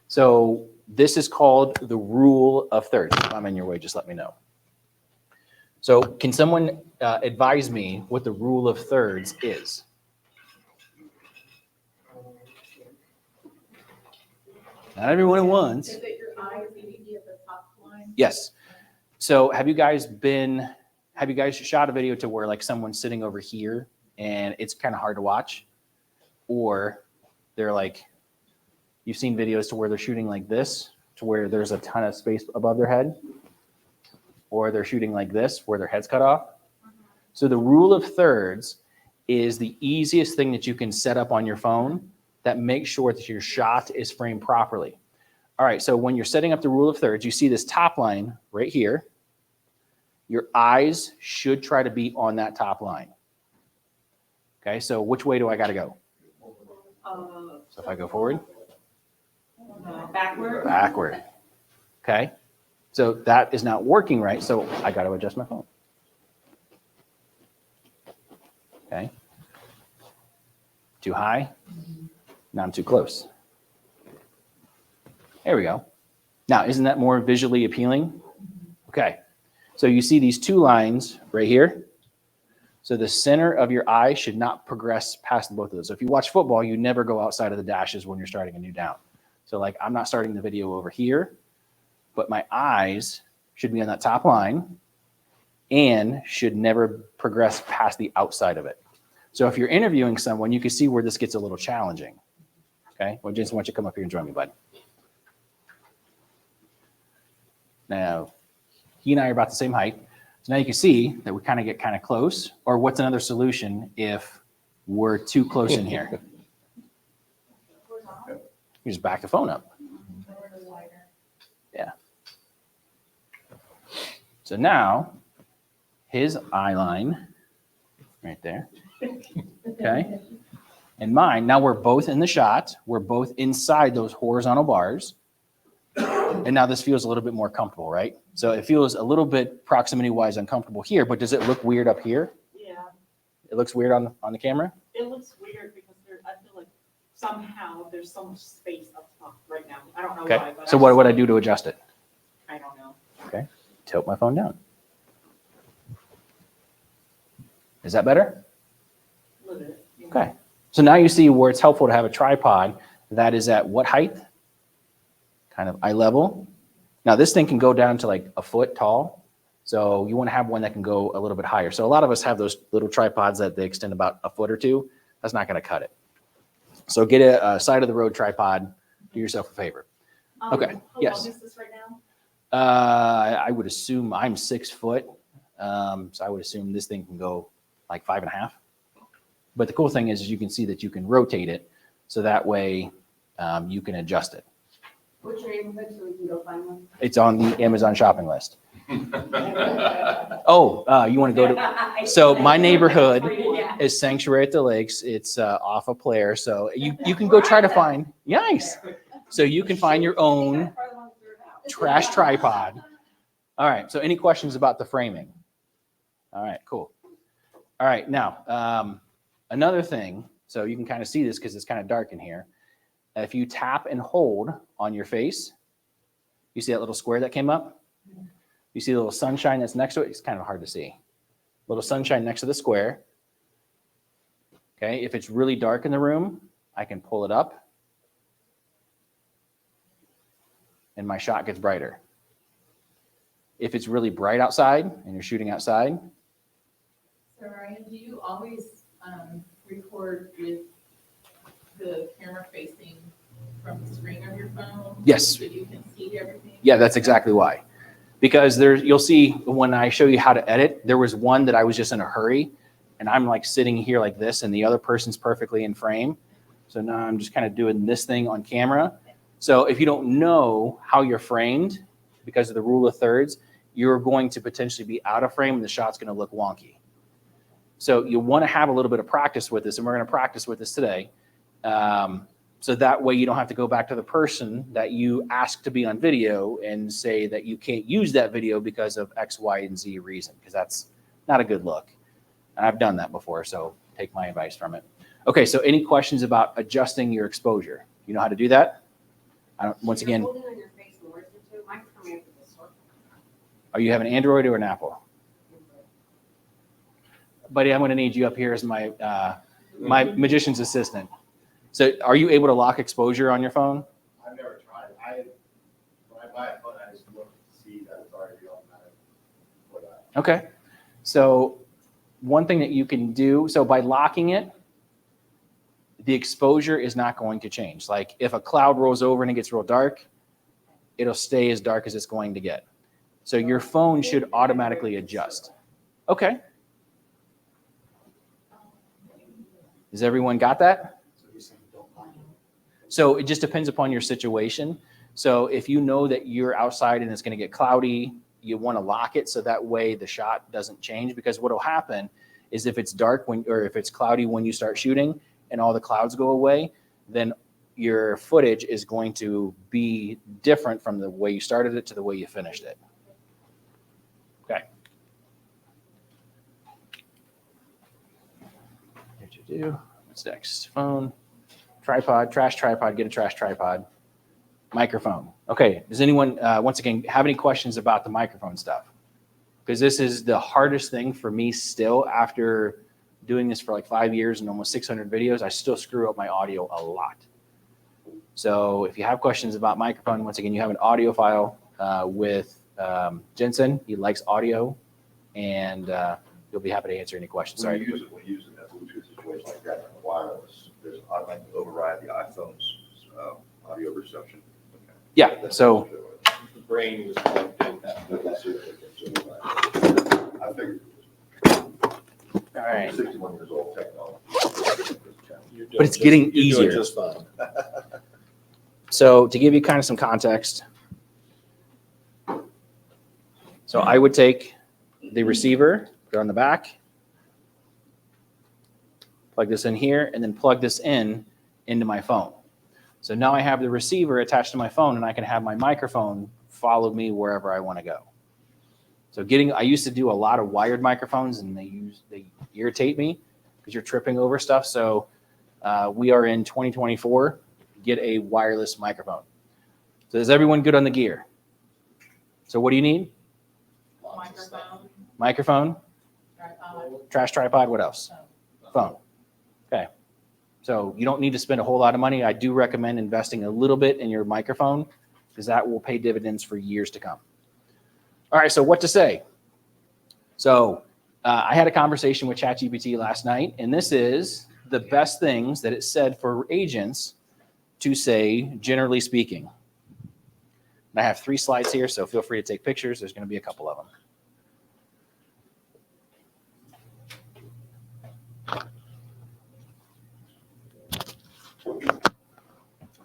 So this is called the rule of thirds. If I'm in your way, just let me know. So can someone advise me what the rule of thirds is? Not everyone at once. Is it your eyes need to be at the top line? Yes. So have you guys shot a video to where like someone's sitting over here and it's kind of hard to watch? Or they're like, you've seen videos to where they're shooting like this, to where there's a ton of space above their head? or they're shooting like this where their head's cut off. So the rule of thirds is the easiest thing that you can set up on your phone that makes sure that your shot is framed properly. All right, so when you're setting up the rule of thirds, you see this top line right here. Your eyes should try to be on that top line. Okay, so which way do I got to go? So if I go forward, Backward. backward. Okay, so that is not working right, so I got to adjust my phone. Okay, too high. Now I'm too close. There we go. Now, isn't that more visually appealing? Okay, so you see these two lines right here. So the center of your eye should not progress past both of those. So if you watch football, you never go outside of the dashes when you're starting a new down. So like I'm not starting the video over here, but my eyes should be on that top line and should never progress past the outside of it. So if you're interviewing someone, you can see where this gets a little challenging. Okay, well, Jason, why don't you come up here and join me, bud? Now, he and I are about the same height. So now you can see that we kind of get kind of close. Or what's another solution if we're too close in here? You just back the phone up. Yeah. So now, his eye line, right there. Okay. And mine, now we're both in the shot. We're both inside those horizontal bars. And now this feels a little bit more comfortable, right? So it feels a little bit proximity-wise uncomfortable here, but does it look weird up here? Yeah, It looks weird on the camera? it looks weird because I feel like somehow there's so much space up top right now. I don't know Okay. why, but So what would I do to adjust it? I don't know. Okay. Tilt my phone down. Is that better? Look at it. Okay. So now you see where it's helpful to have a tripod that is at what height? Kind of eye level. Now this thing can go down to like a foot tall. So you want to have one that can go a little bit higher. So a lot of us have those little tripods that they extend about a foot or two. That's not going to cut it. So get a side of the road tripod. Do yourself a favor. Okay. How Yes. long is this right now? I would assume I'm 6 foot. So I would assume this thing can go like 5.5. But the cool thing is you can see that you can rotate it. So that way you can adjust it. What's your name of it so we can go find one? It's on the Amazon shopping list. Oh, you want to go to, so my neighborhood is Sanctuary at the Lakes. It's off of Player. So you can go try to find, nice. So you can find your own trash tripod. All right. So any questions about the framing? All right, cool. All right. Now, another thing, so you can kind of see this because it's kind of dark in here. If you tap and hold on your face, you see that little square that came up? You see the little sunshine that's next to it? It's kind of hard to see. Little sunshine next to the square. Okay, if it's really dark in the room, I can pull it up and my shot gets brighter. If it's really bright outside and you're shooting outside. So Ryan, do you always record with the camera facing from the screen of your phone? Yes. So you can see everything? Yeah, that's exactly why. Because you'll see when I show you how to edit, there was one that I was just in a hurry and I'm like sitting here like this and the other person's perfectly in frame. So now I'm just kind of doing this thing on camera. So if you don't know how you're framed because of the rule of thirds, you're going to potentially be out of frame and the shot's going to look wonky. So you want to have a little bit of practice with this, and we're going to practice with this today. So that way you don't have to go back to the person that you asked to be on video and say that you can't use that video because of X, Y, and Z reason, because that's not a good look. And I've done that before, so take my advice from it. Okay, so any questions about adjusting your exposure? You know how to do that? Once again, Holding on your face more than two. Mine's coming up with this one. are you have an Android or an Apple? Buddy, I'm going to need you up here as my my magician's assistant. So are you able to lock exposure on your phone? I've never tried. When I buy a phone, I just look to see that it's already automatic for that. Okay. So one thing that you can do, so by locking it, the exposure is not going to change. Like if a cloud rolls over and it gets real dark, it'll stay as dark as it's going to get. So your phone should automatically adjust. Okay. Has everyone got that? So it just depends upon your situation. So if you know that you're outside and it's going to get cloudy, you want to lock it so that way the shot doesn't change, because what will happen is if it's dark or if it's cloudy when you start shooting and all the clouds go away, then your footage is going to be different from the way you started it to the way you finished it. Okay. What's next? Phone, tripod, trash tripod, get a trash tripod, microphone. Okay, does anyone, once again, have any questions about the microphone stuff? Because this is the hardest thing for me still after doing this for like 5 years and almost 600 videos. I still screw up my audio a lot. So if you have questions about microphone, once again, you have an audio file with Jensen. He likes audio, and you'll be happy to answer any questions. When Sorry. you use it in a Bluetooth situation like that, and wireless, there's an automatic override the iPhone's audio reception. Okay. Yeah, so The brain was plugged in. That's it. I figured. all right. 61 years old technology. But it's getting You're easier. doing just fine. So to give you kind of some context, so I would take the receiver, put it on the back, plug this in here, and then plug this into my phone. So now I have the receiver attached to my phone, and I can have my microphone follow me wherever I want to go. So I used to do a lot of wired microphones, and they irritate me because you're tripping over stuff. So we are in 2024. Get a wireless microphone. So is everyone good on the gear? So what do you need? Microphone, trash tripod, what else? Phone. Okay. So you don't need to spend a whole lot of money. I do recommend investing a little bit in your microphone because that will pay dividends for years to come. All right, so what to say? So I had a conversation with ChatGPT last night, and this is the best things that it said for agents to say, generally speaking. And I have 3 slides here, so feel free to take pictures. There's going to be a couple of them.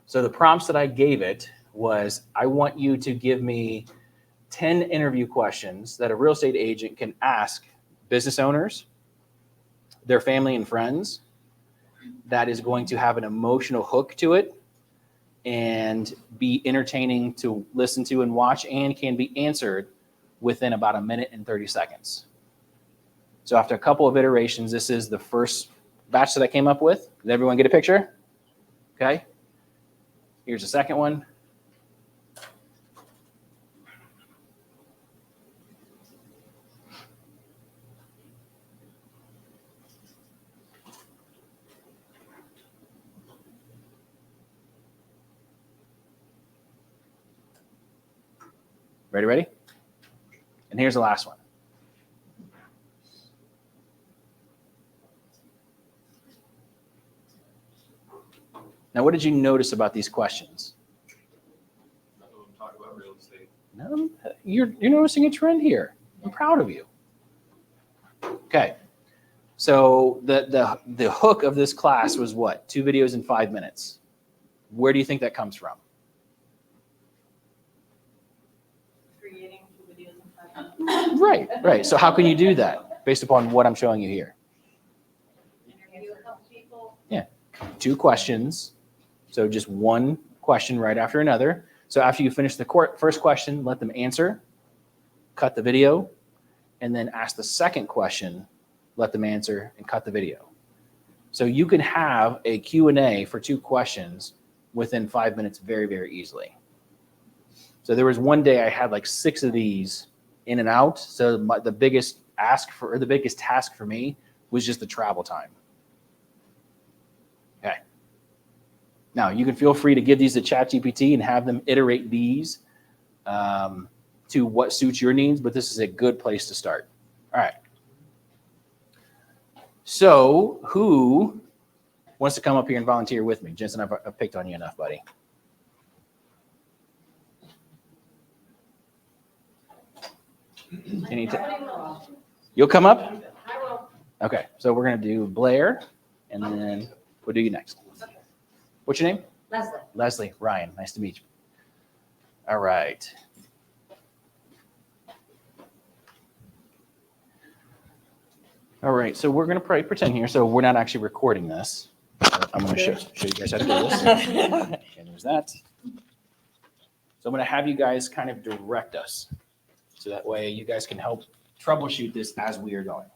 So the prompts that I gave it was, I want you to give me 10 interview questions that a real estate agent can ask business owners, their family and friends, that is going to have an emotional hook to it and be entertaining to listen to and watch, and can be answered within about 1 minute and 30 seconds. So after a couple of iterations, this is the first batch that I came up with. Did everyone get a picture? Okay. Here's the second one. Ready? And here's the last one. Now, what did you notice about these questions? None of them talk about real estate. No, you're noticing a trend here. I'm proud of you. Okay. So the hook of this class was what? 2 videos in 5 minutes. Where do you think that comes from? Creating 2 videos in 5 minutes. Right. So how can you do that based upon what I'm showing you here? Interview a couple people. Yeah. 2 questions. So just 1 question right after another. So after you finish the first question, let them answer, cut the video, and then ask the second question, let them answer, and cut the video. So you can have a Q&A for 2 questions within 5 minutes very, very easily. So there was one day I had like 6 of these in and out. So the biggest task for me was just the travel time. Okay. Now you can feel free to give these to ChatGPT and have them iterate these to what suits your needs, but this is a good place to start. All right. So who wants to come up here and volunteer with me? Jensen, I've picked on you enough, buddy. You'll come up? Okay, so we're gonna do Blair, and then we'll do you next. What's your name? Leslie. Leslie. Ryan, nice to meet you. All right. All right, so we're gonna pretend here, so we're not actually recording this. I'm gonna show you guys how to do this. And there's that. So I'm gonna have you guys kind of direct us, so that way you guys can help troubleshoot this as we are going.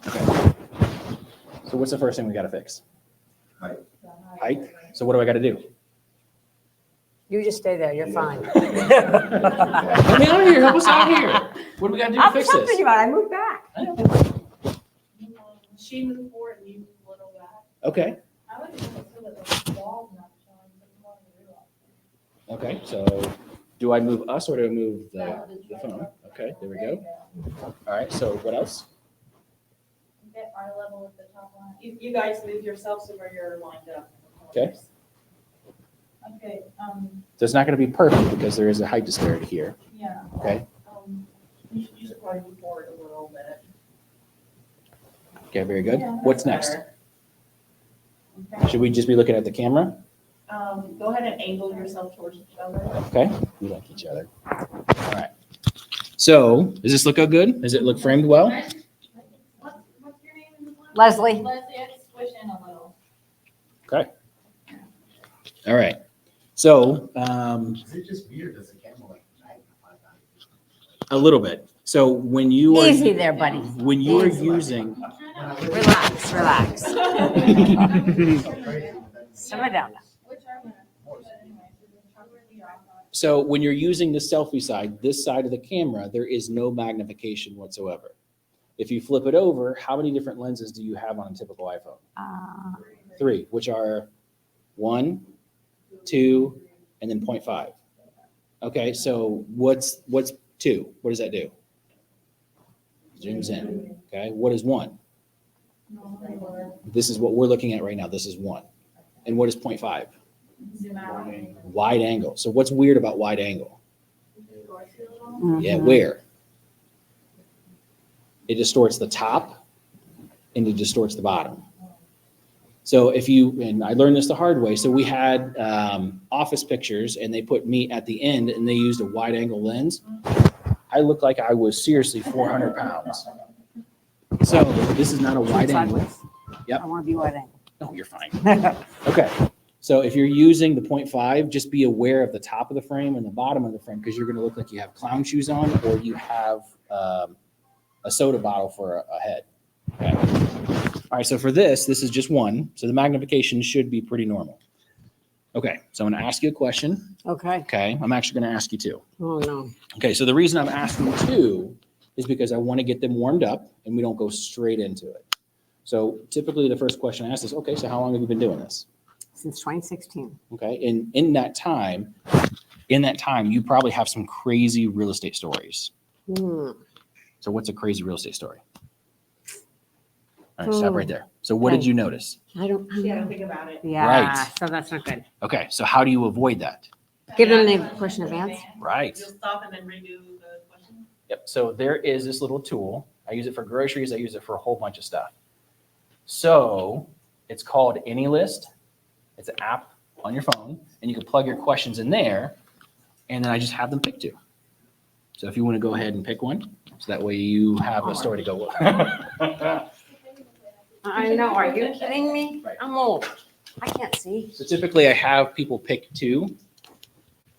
Okay. So what's the first thing we gotta fix? Height. Height? So what do I gotta do? You just stay there, you're fine. Help me out here, help us out here. What do we gotta do to I'm fix helping this? you out, I moved back. She moved forward and you moved a little back. Okay, I would just make sure that the wall's not showing, but you want to do it. okay, so do I move us or do I move the phone? Okay, there we go. All right, so what else? Get eye level with the top line. You guys move yourself so where you're lined up. Okay. Okay, So it's not gonna be perfect because there is a height disparity here, yeah. okay? You should probably move forward a little bit. Okay, very good. Yeah, What's that's next? better. Should we just be looking at the camera? Go ahead and angle yourself towards each other. Okay, we like each other. All right. So, does this look good? Does it look framed well? What's your name? Leslie. Leslie, I just squish in a little. Okay. All right. So, Is it just weird? Does the camera like magnify that? a little bit. So when you are Easy there, buddy. when you are using Relax, relax. Simmer down. so when you're using the selfie side, this side of the camera, there is no magnification whatsoever. If you flip it over, how many different lenses do you have on a typical iPhone? 3, which are 1, 2, and then 0.5. Okay, so what's 2? What does that do? Zooms in. Okay, what is 1? This is what we're looking at right now. This is 1. And what is 0.5? Zoom out. Wide angle. So what's weird about wide angle? Yeah, Mhm. where? It distorts the top and it distorts the bottom. So if you, and I learned this the hard way, so we had office pictures and they put me at the end and they used a wide angle lens. I looked like I was seriously 400 pounds. So this is not a wide angle. Sideways. Yep. I want to be wide angle. No, you're fine. Okay. So if you're using the 0.5, just be aware of the top of the frame and the bottom of the frame because you're going to look like you have clown shoes on or you have a soda bottle for a head. Okay. All right. So for this is just 1. So the magnification should be pretty normal. Okay. So I'm going to ask you a question. Okay. Okay. I'm actually going to ask you 2. Oh, no. Okay. So the reason I'm asking 2 is because I want to get them warmed up and we don't go straight into it. So typically the first question I ask is, okay, so how long have you been doing this? Since 2016. Okay. And in that time, you probably have some crazy real estate stories. Hmm. So what's a crazy real estate story? All right, stop right there. So what did you notice? I don't You gotta know. think about it. Yeah, Right. so that's not good. Okay. So how do you avoid that? Give them the question in advance. Right. You'll stop and then redo the question. Yep. So there is this little tool. I use it for groceries. I use it for a whole bunch of stuff. So it's called AnyList. It's an app on your phone, and you can plug your questions in there, and then I just have them pick 2. So if you want to go ahead and pick one, so that way you have a story to go with. I know, are you kidding me? I'm old. I can't see. So typically I have people pick 2,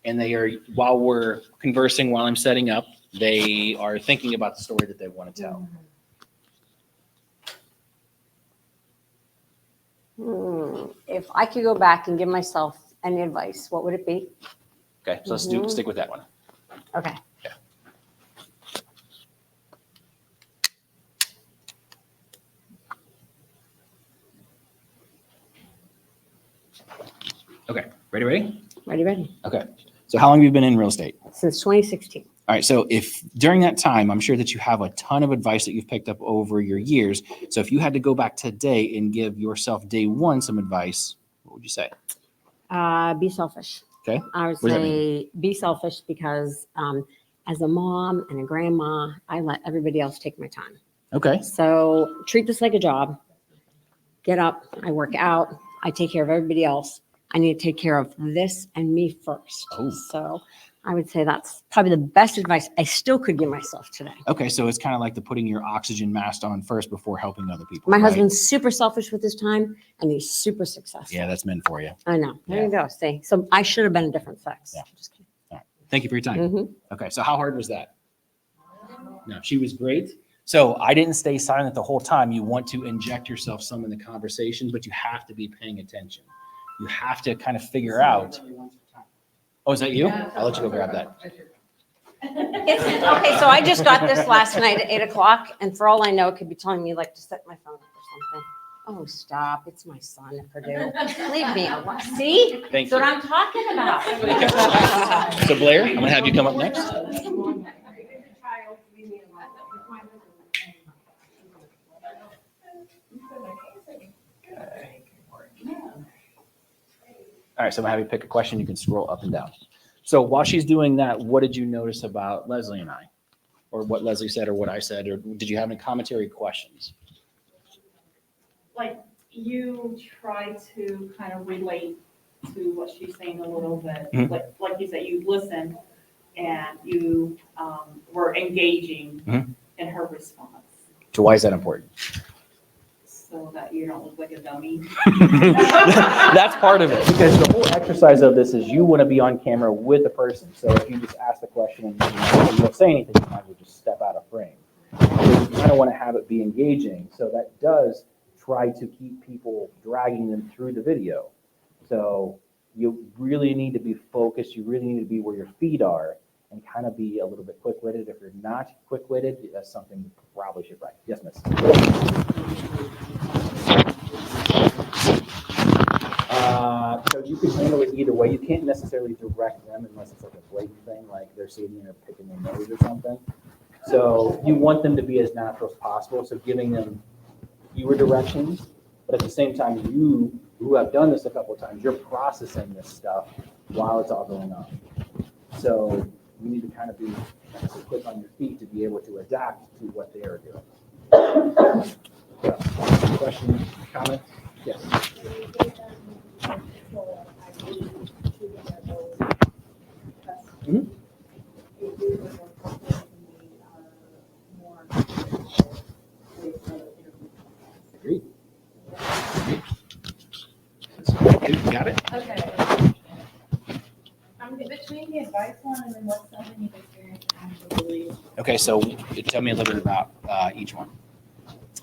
and they are, while we're conversing, while I'm setting up, they are thinking about the story that they want to tell. If I could go back and give myself any advice, what would it be? Okay, so let's stick with that one. Okay. Okay, ready? Ready? Okay, so how long have you been in real estate? Since 2016. All right. So if during that time, I'm sure that you have a ton of advice that you've picked up over your years. So if you had to go back today and give yourself day one some advice, what would you say? Be selfish. Okay. I would What does that say be selfish because as a mom and a grandma, I let everybody else take my time. Okay. So treat this like a job. Get up, I work out, I take care of everybody else. I need to take care of this and me first. Oh. So I would say that's probably the best advice I still could give myself today. Okay. So it's kind of like the putting your oxygen mask on first before helping other people. My right? husband's super selfish with his time and he's super successful. Yeah, that's meant for you. I know. There you go. See, so I should have been a different sex. Yeah. Just kidding. All right. Thank you for your time. Mhm. Okay. So how hard was that? No, she was great. So I didn't stay silent the whole time. You want to inject yourself some in the conversation, but you have to be paying attention. You have to kind of figure out. Oh, is that you? I'll let you go grab that. Okay, so I just got this last night at 8:00, and for all I know, it could be telling me like to set my phone up or something. Oh, stop! It's my son at Purdue. Leave me alone. See, Thank that's what you. I'm talking about. So Blair, I'm gonna have you come up next. All right, so I'm gonna have you pick a question. You can scroll up and down. So while she's doing that, what did you notice about Leslie and I? Or what Leslie said or what I said? Or did you have any commentary questions? Like, you try to kind of relate to what she's saying a little bit. Mhm. Like you said, you listen and you were engaging Mhm. in her response So why is that important? so that you don't look like a dummy. That's part of it, because the whole exercise of this is you want to be on camera with the person. So if you just ask the question and you don't say anything, you might as well just step out of frame. So you kind of want to have it be engaging. So that does try to keep people dragging them through the video. So you really need to be focused. You really need to be where your feet are and kind of be a little bit quick-witted. If you're not quick-witted, that's something you probably should write. Yes, miss. So you can handle it either way. You can't necessarily direct them unless it's like a blatant thing, like they're sitting there picking their nose or something. So you want them to be as natural as possible. So giving them fewer directions, but at the same time, you who have done this a couple of times, you're processing this stuff while it's all going on. So you need to kind of be quick on your feet to be able to adapt to what they are doing. So, question, comment? Yes. Mhm. Agreed. Got it? Okay. Between the advice one and then what's something you've experienced actually. Okay, so tell me a little bit about each one.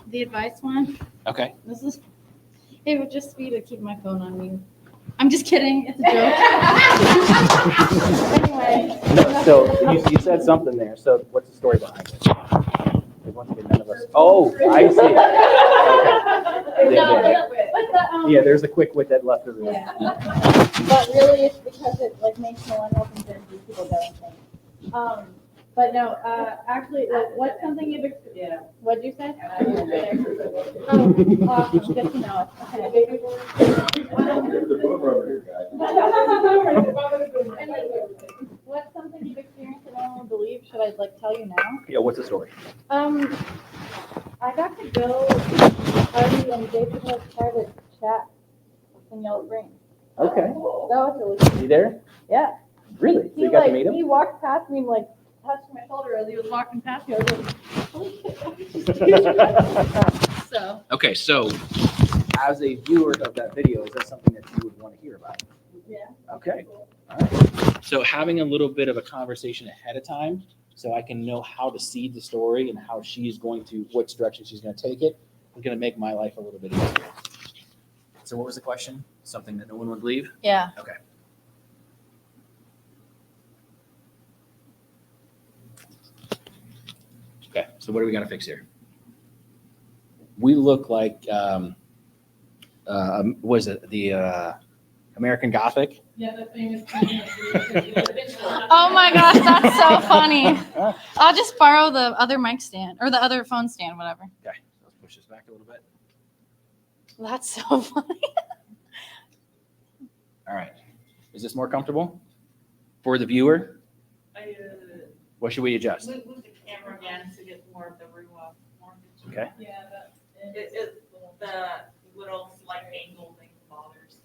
The advice one, Okay. this is, it would just be to keep my phone on me. I'm just kidding, it's a joke. Anyway. No, so you said something there. So what's the story behind it? Because once again, none of us. Oh, I see. Okay. Yeah, there's a quick wit that left the room. But really, it's because it like makes millennials and Gen Z people go insane. But no, actually, what's something you've experienced? Yeah. What'd you say? Oh, awesome, good to know. Okay. What's something you've experienced that no one will believe? Should I like tell you now? Yeah, what's the story? I got to go to a party and Jason was private chat in Yellow Springs. Okay. That was really cool. You there? Yeah. Really? So He you got to like, meet him? he walked past me and like touched my shoulder as he was walking past me. I was like, holy shit. So. Okay, so as a viewer of that video, is that something that you would want to hear about? Yeah. Okay. All right. So having a little bit of a conversation ahead of time so I can know how to seed the story and how she's going to, which direction she's going to take it, is going to make my life a little bit easier. So what was the question? Something that no one would believe? Yeah. Okay. Okay, so what do we got to fix here? We look like, what is it? The American Gothic. Yeah, the famous. Oh Oh my gosh, that's so funny. I'll just borrow the other mic stand or the other phone stand, whatever. Okay, let's push this back a little bit. That's so funny. All right. Is this more comfortable for the viewer? What should we adjust? Move the camera again to get more of the room up. Okay. Yeah, that. The little slight angle thing bothers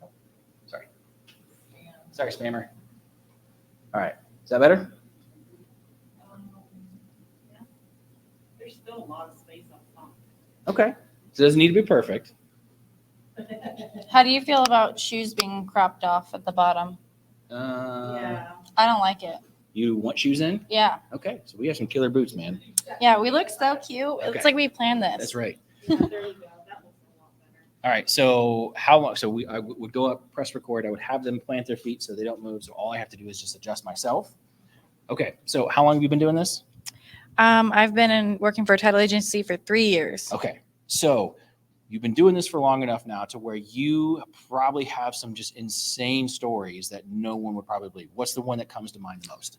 me. Sorry. Sorry, spammer. All right. Is that better? Yeah. There's still a lot of space up top. Okay. So it doesn't need to be perfect. How do you feel about shoes being cropped off at the bottom? Yeah. I don't like it. You want shoes in? Yeah. Okay. So we have some killer boots, man. Yeah, we look so cute. Okay. It's like we planned this. That's right. There you go. That looks a lot better. All right. So how long? So I would go up, press record. I would have them plant their feet so they don't move. So all I have to do is just adjust myself. Okay. So how long have you been doing this? I've been working for a title agency for 3 years. Okay. So you've been doing this for long enough now to where you probably have some just insane stories that no one would probably believe. What's the one that comes to mind the most?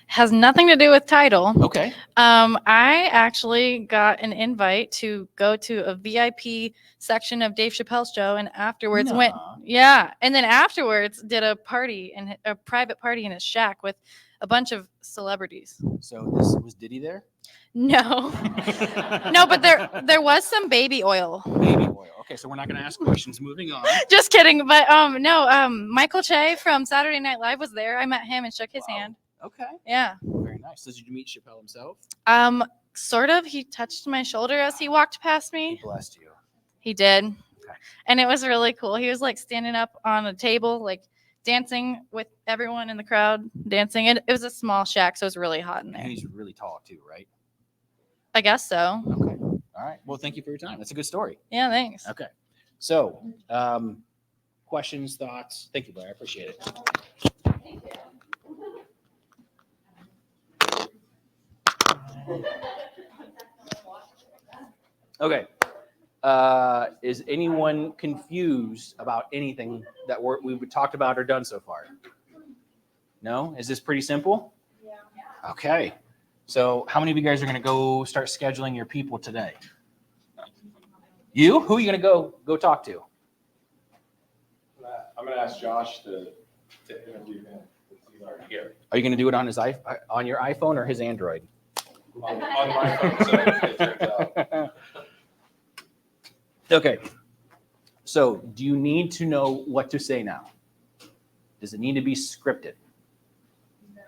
Has nothing to do with title. Okay. I actually got an invite to go to a VIP section of Dave Chappelle's show, and afterwards went, yeah, and then afterwards did a party and a private party in his shack with a bunch of celebrities. So this was Diddy there? No, no, but there was some baby oil. Baby oil. Okay, so we're not going to ask questions. Moving on. Just kidding, but no, Michael Che from Saturday Night Live was there. I met him and shook his hand. Okay. Yeah. Very nice. So did you meet Chappelle himself? Sort of. He touched my shoulder as he walked past me. He blessed you. He did. And it was really cool. He was like standing up on a table, like dancing with everyone in the crowd, dancing. And it was a small shack, so it was really hot in there. And he's really tall too, right? I guess so. Okay. All right. Well, thank you for your time. That's a good story. Yeah, thanks. Okay. So, questions, thoughts? Thank you, Blair. I appreciate it. Okay. Is anyone confused about anything that we've talked about or done so far? No? Is this pretty simple? Yeah. Okay. So how many of you guys are going to go start scheduling your people today? You? Who are you going to go talk to? I'm going to ask Josh to interview him. He's already here. Are you going to do it on on your iPhone or his Android? On my phone, so it turns out. Okay. So do you need to know what to say now? Does it need to be scripted? No.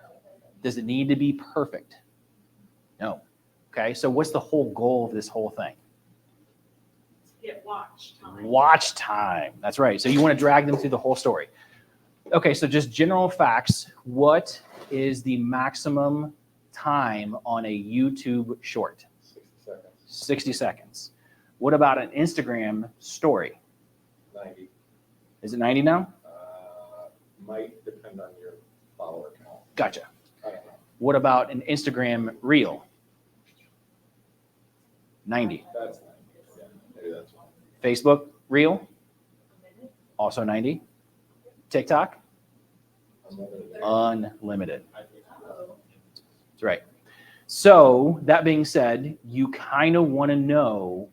Does it need to be perfect? No. Okay. So what's the whole goal of this whole thing? Get watch time. Watch time. That's right. So you want to drag them through the whole story. Okay. So just general facts. What is the maximum time on a YouTube short? 60 seconds. 60 seconds. What about an Instagram story? 90. Is it 90 now? Might depend on your follower count. Gotcha. I don't know. What about an Instagram reel? 90. That's 90. Yeah, maybe that's one. Facebook reel? Also 90. TikTok? Unlimited. That's right. So that being said, you kind of want to know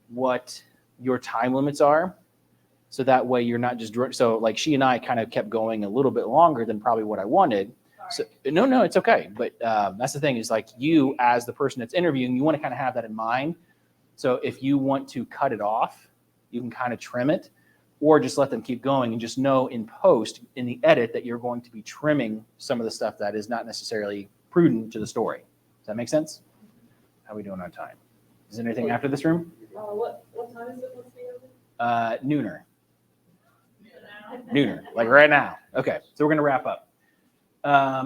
what your time limits are. So that way you're not just, so like she and I kind of kept going a little bit longer than probably what I wanted. So, no, it's okay. But that's the thing is like you as the person that's interviewing, you want to kind of have that in mind. So if you want to cut it off, you can kind of trim it or just let them keep going and just know in post, in the edit, that you're going to be trimming some of the stuff that is not necessarily prudent to the story. Does that make sense? How are we doing on time? Is there anything after this room? What time is it supposed to be over? Nooner, like right now. Okay, so we're gonna wrap up.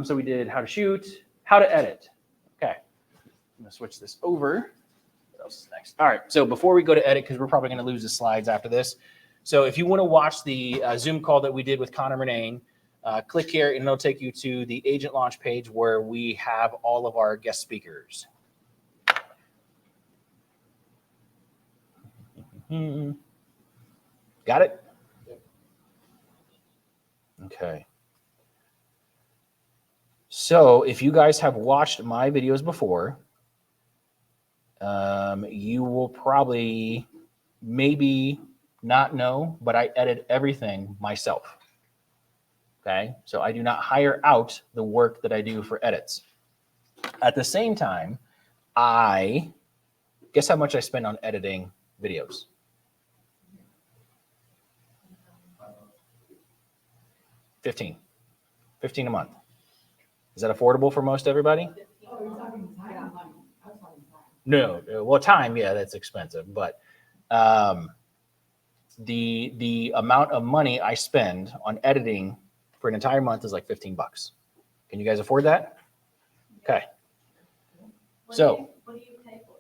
So we did how to shoot, how to edit. Okay, I'm gonna switch this over. What else is next? All right, so before we go to edit, because we're probably gonna lose the slides after this. So if you wanna watch the Zoom call that we did with Connor Murnane, click here and it'll take you to the agent launch page where we have all of our guest speakers. Got it? Okay. So if you guys have watched my videos before, you will probably maybe not know, but I edit everything myself. Okay. So I do not hire out the work that I do for edits. At the same time, guess how much I spend on editing videos? $15 a month. Is that affordable for most everybody? No, well, time, yeah, that's expensive, but the amount of money I spend on editing for an entire month is like $15. Can you guys afford that? Okay. So What do you pay for?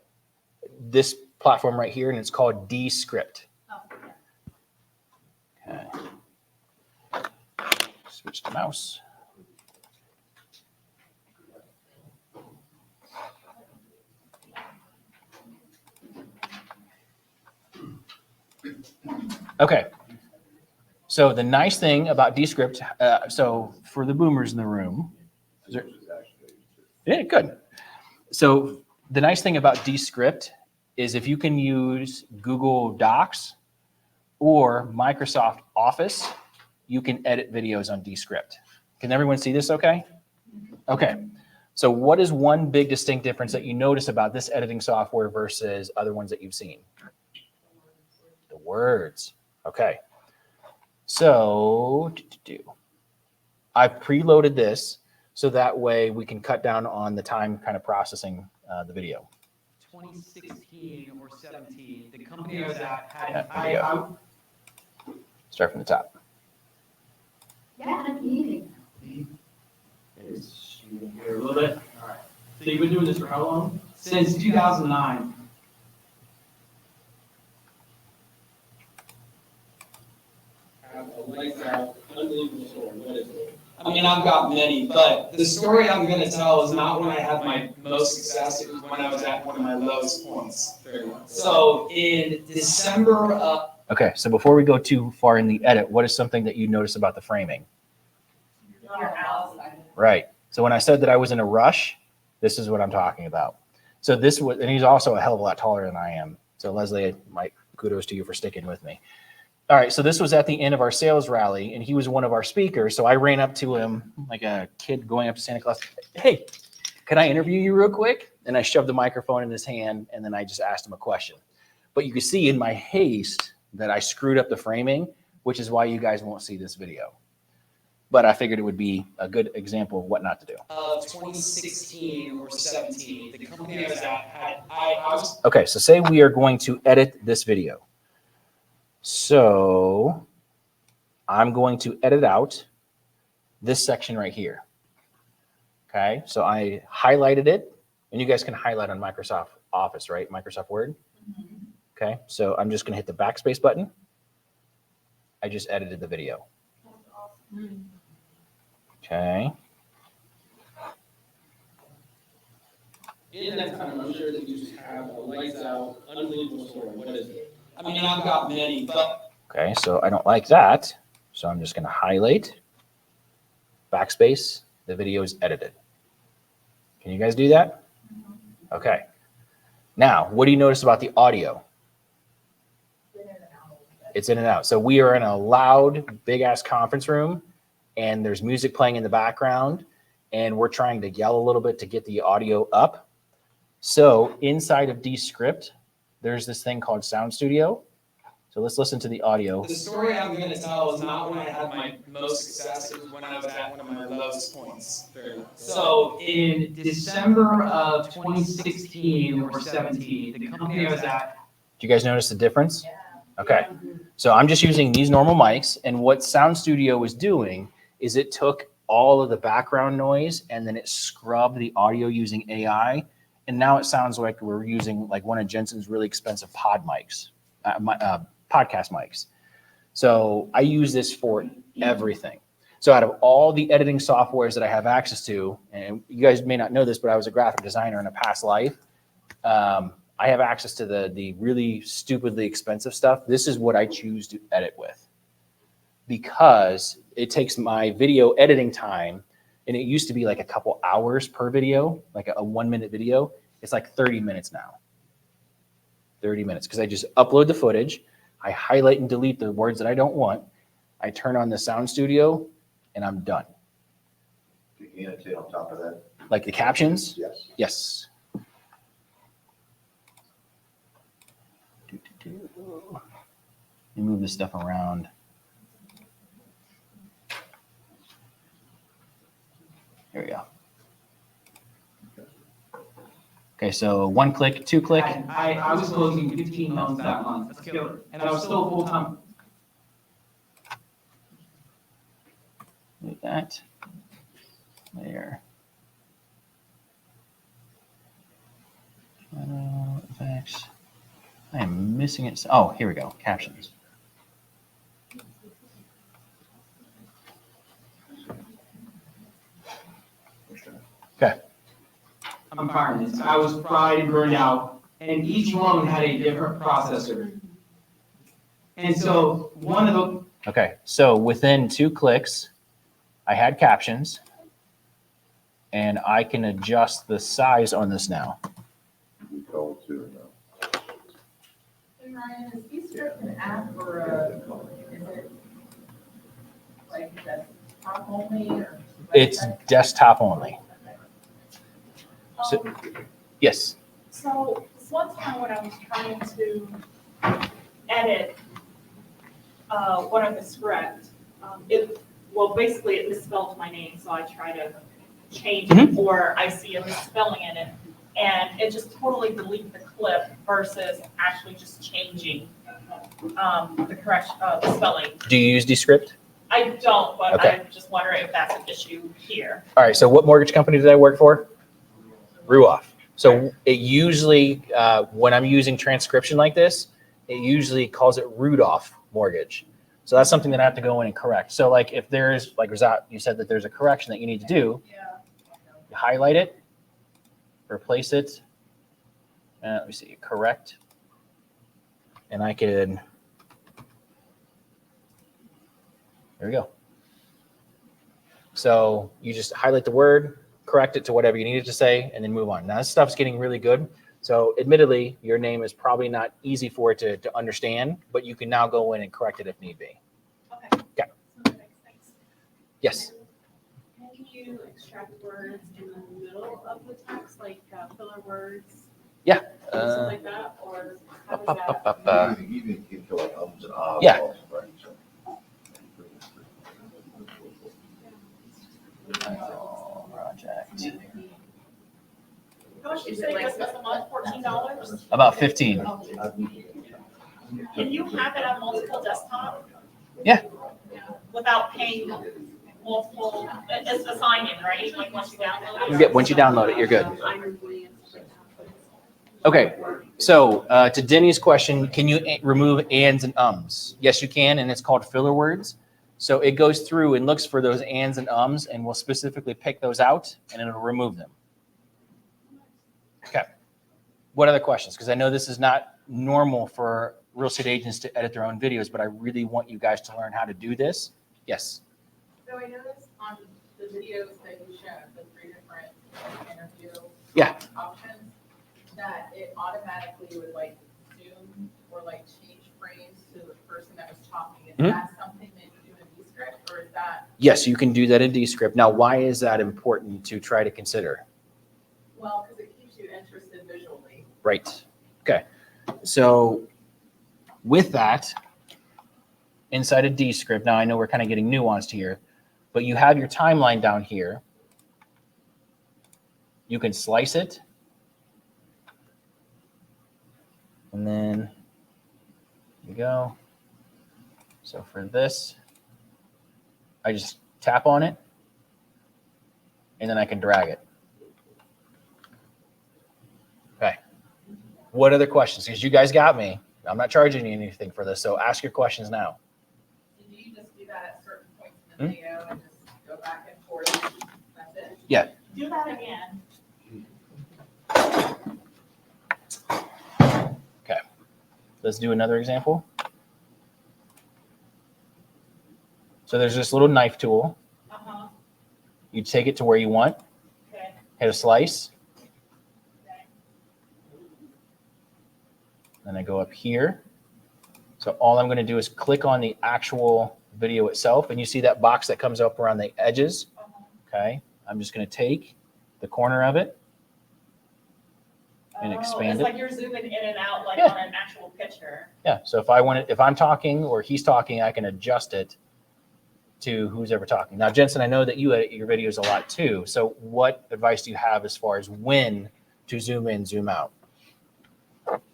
this platform right here, and it's called Descript. Okay. Switch to mouse. Okay. So the nice thing about Descript, so for the boomers in the room, yeah, good. So the nice thing about Descript is if you can use Google Docs or Microsoft Office, you can edit videos on Descript. Can everyone see this okay? Okay. So what is one big distinct difference that you notice about this editing software versus other ones that you've seen? The words. Okay. So I've preloaded this so that way we can cut down on the time kind of processing the video. 2016 or 17, the company I was at had Start from the top. Yeah, I'm eating. Is here a little bit. All right. So you've been doing this for how long? Since 2009. Lights out, unbelievable story. What is it? I mean, I've got many, but the story I'm going to tell is not when I had my most success. It was when I was at one of my lowest points. So in December of... Okay, so before we go too far in the edit, what is something that you notice about the framing? Your house. Right. So when I said that I was in a rush, this is what I'm talking about. So this was, and he's also a hell of a lot taller than I am. So Leslie, kudos to you for sticking with me. All right, so this was at the end of our sales rally, and he was one of our speakers. So I ran up to him like a kid going up to Santa Claus. Hey, can I interview you real quick? And I shoved the microphone in his hand, and then I just asked him a question. But you can see in my haste that I screwed up the framing, which is why you guys won't see this video. But I figured it would be a good example of what not to do. 2016 or 17, the company I was at had... I was... Okay, so say we are going to edit this video. So I'm going to edit out this section right here. Okay, so I highlighted it, and you guys can highlight on Microsoft Office, right? Microsoft Word. Okay, so I'm just going to hit the backspace button. I just edited the video. Okay. In that time, I'm sure that you just have a lights out, unbelievable story. What is it? I mean, I've got many, but... Okay, so I don't like that. So I'm just going to highlight, backspace, the video is edited. Can you guys do that? Okay. Now, what do you notice about the audio? It's in and out. So we are in a loud, big-ass conference room, and there's music playing in the background, and we're trying to yell a little bit to get the audio up. So inside of Descript, there's this thing called Sound Studio. So let's listen to the audio. The story I'm going to tell is not when I had my most success. It was when I was at one of my lowest points. So in December of 2016 or 17, the company I was at... Do you guys notice the difference? Yeah. Okay. So I'm just using these normal mics, and what Sound Studio was doing is it took all of the background noise and then it scrubbed the audio using AI, and now it sounds like we're using like one of Jensen's really expensive podcast mics. So I use this for everything. So out of all the editing softwares that I have access to, and you guys may not know this, but I was a graphic designer in a past life. I have access to the really stupidly expensive stuff. This is what I choose to edit with. because it takes my video editing time, and it used to be like a couple hours per video, like a 1 minute video. It's like 30 minutes now. 30 minutes, because I just upload the footage, I highlight and delete the words that I don't want, I turn on the sound studio, and I'm done. You can annotate on top of that. Like the captions? Yes. Yes. Let me move this stuff around. Here we go. Okay, so 1 click, 2 click. I was closing 15 loans that month. That's killer. And I was still full time. Like that. There. Effects. I am missing it. Oh, here we go. Captions. Okay. I'm firing this. I was fried and burned out, and each loan had a different processor. And so one of the Okay, so within 2 clicks, I had captions, and I can adjust the size on this now. Go to, Hey Ryan, is Descript an app or is it like desktop only or? It's desktop only. So, yes. So this one time when I was trying to edit one of the script, basically it misspelled my name, so I try to change it, or I see a misspelling in it, and it just totally deleted the clip versus actually just changing the correct the spelling. Do you use Descript? I don't, but Okay. I'm just wondering if that's an issue here. All right, so what mortgage company did I work for? Ruoff. So it usually, when I'm using transcription like this, it usually calls it Rudolph Mortgage. So that's something that I have to go in and correct. So like if there's, like Razat, you said that there's a correction that you need to do, you highlight it, replace it, let me see, correct, and I can, there we go. So you just highlight the word, correct it to whatever you needed to say, and then move on. Now this stuff's getting really good. So admittedly, your name is probably not easy for it to understand, but you can now go in and correct it if need be. Okay. Yes. Can you extract words in the middle of the text, like filler words? Yeah. Something like that, or how does that? Even keep going ums and ahs. Yeah. also, right? So, Project. How much did you say it was a month, $14? About 15. Can you have it on multiple desktop Yeah. without paying multiple, it's a sign-in, right? Like once you download it? Once you download it, you're good. Okay, so to Denny's question, can you remove ands and ums? Yes, you can, and it's called filler words. So it goes through and looks for those ands and ums, and will specifically pick those out, and it'll remove them. Okay. What other questions? Because I know this is not normal for real estate agents to edit their own videos, but I really want you guys to learn how to do this. Yes. So I noticed on the videos that you showed, the 3 different interview options, that it automatically would like zoom or like change frames to the person that was talking. Is that something that you do in Descript, or is that? Yes, you can do that in Descript. Now, why is that important to try to consider? Well, because it keeps you interested visually. Right. Okay. So with that, inside of Descript, now I know we're kind of getting nuanced here, but you have your timeline down here. You can slice it. And then there you go. So for this, I just tap on it, and then I can drag it. Okay. What other questions? Because you guys got me. I'm not charging you anything for this, so ask your questions now. And do you just do that at certain points in the video and just go back and forth? That's it? Yeah. Do that again. Okay. Let's do another example. So there's this little knife tool. Uh-huh. You take it to where you want. Okay. Hit a slice. Then I go up here. So all I'm going to do is click on the actual video itself. And you see that box that comes up around the edges. Okay. I'm just going to take the corner of it and expand It's it. like you're zooming in and out like Yeah. on an actual picture. Yeah. So if I want it, if I'm talking or he's talking, I can adjust it to who's ever talking. Now, Jensen, I know that you edit your videos a lot too. So what advice do you have as far as when to zoom in, zoom out?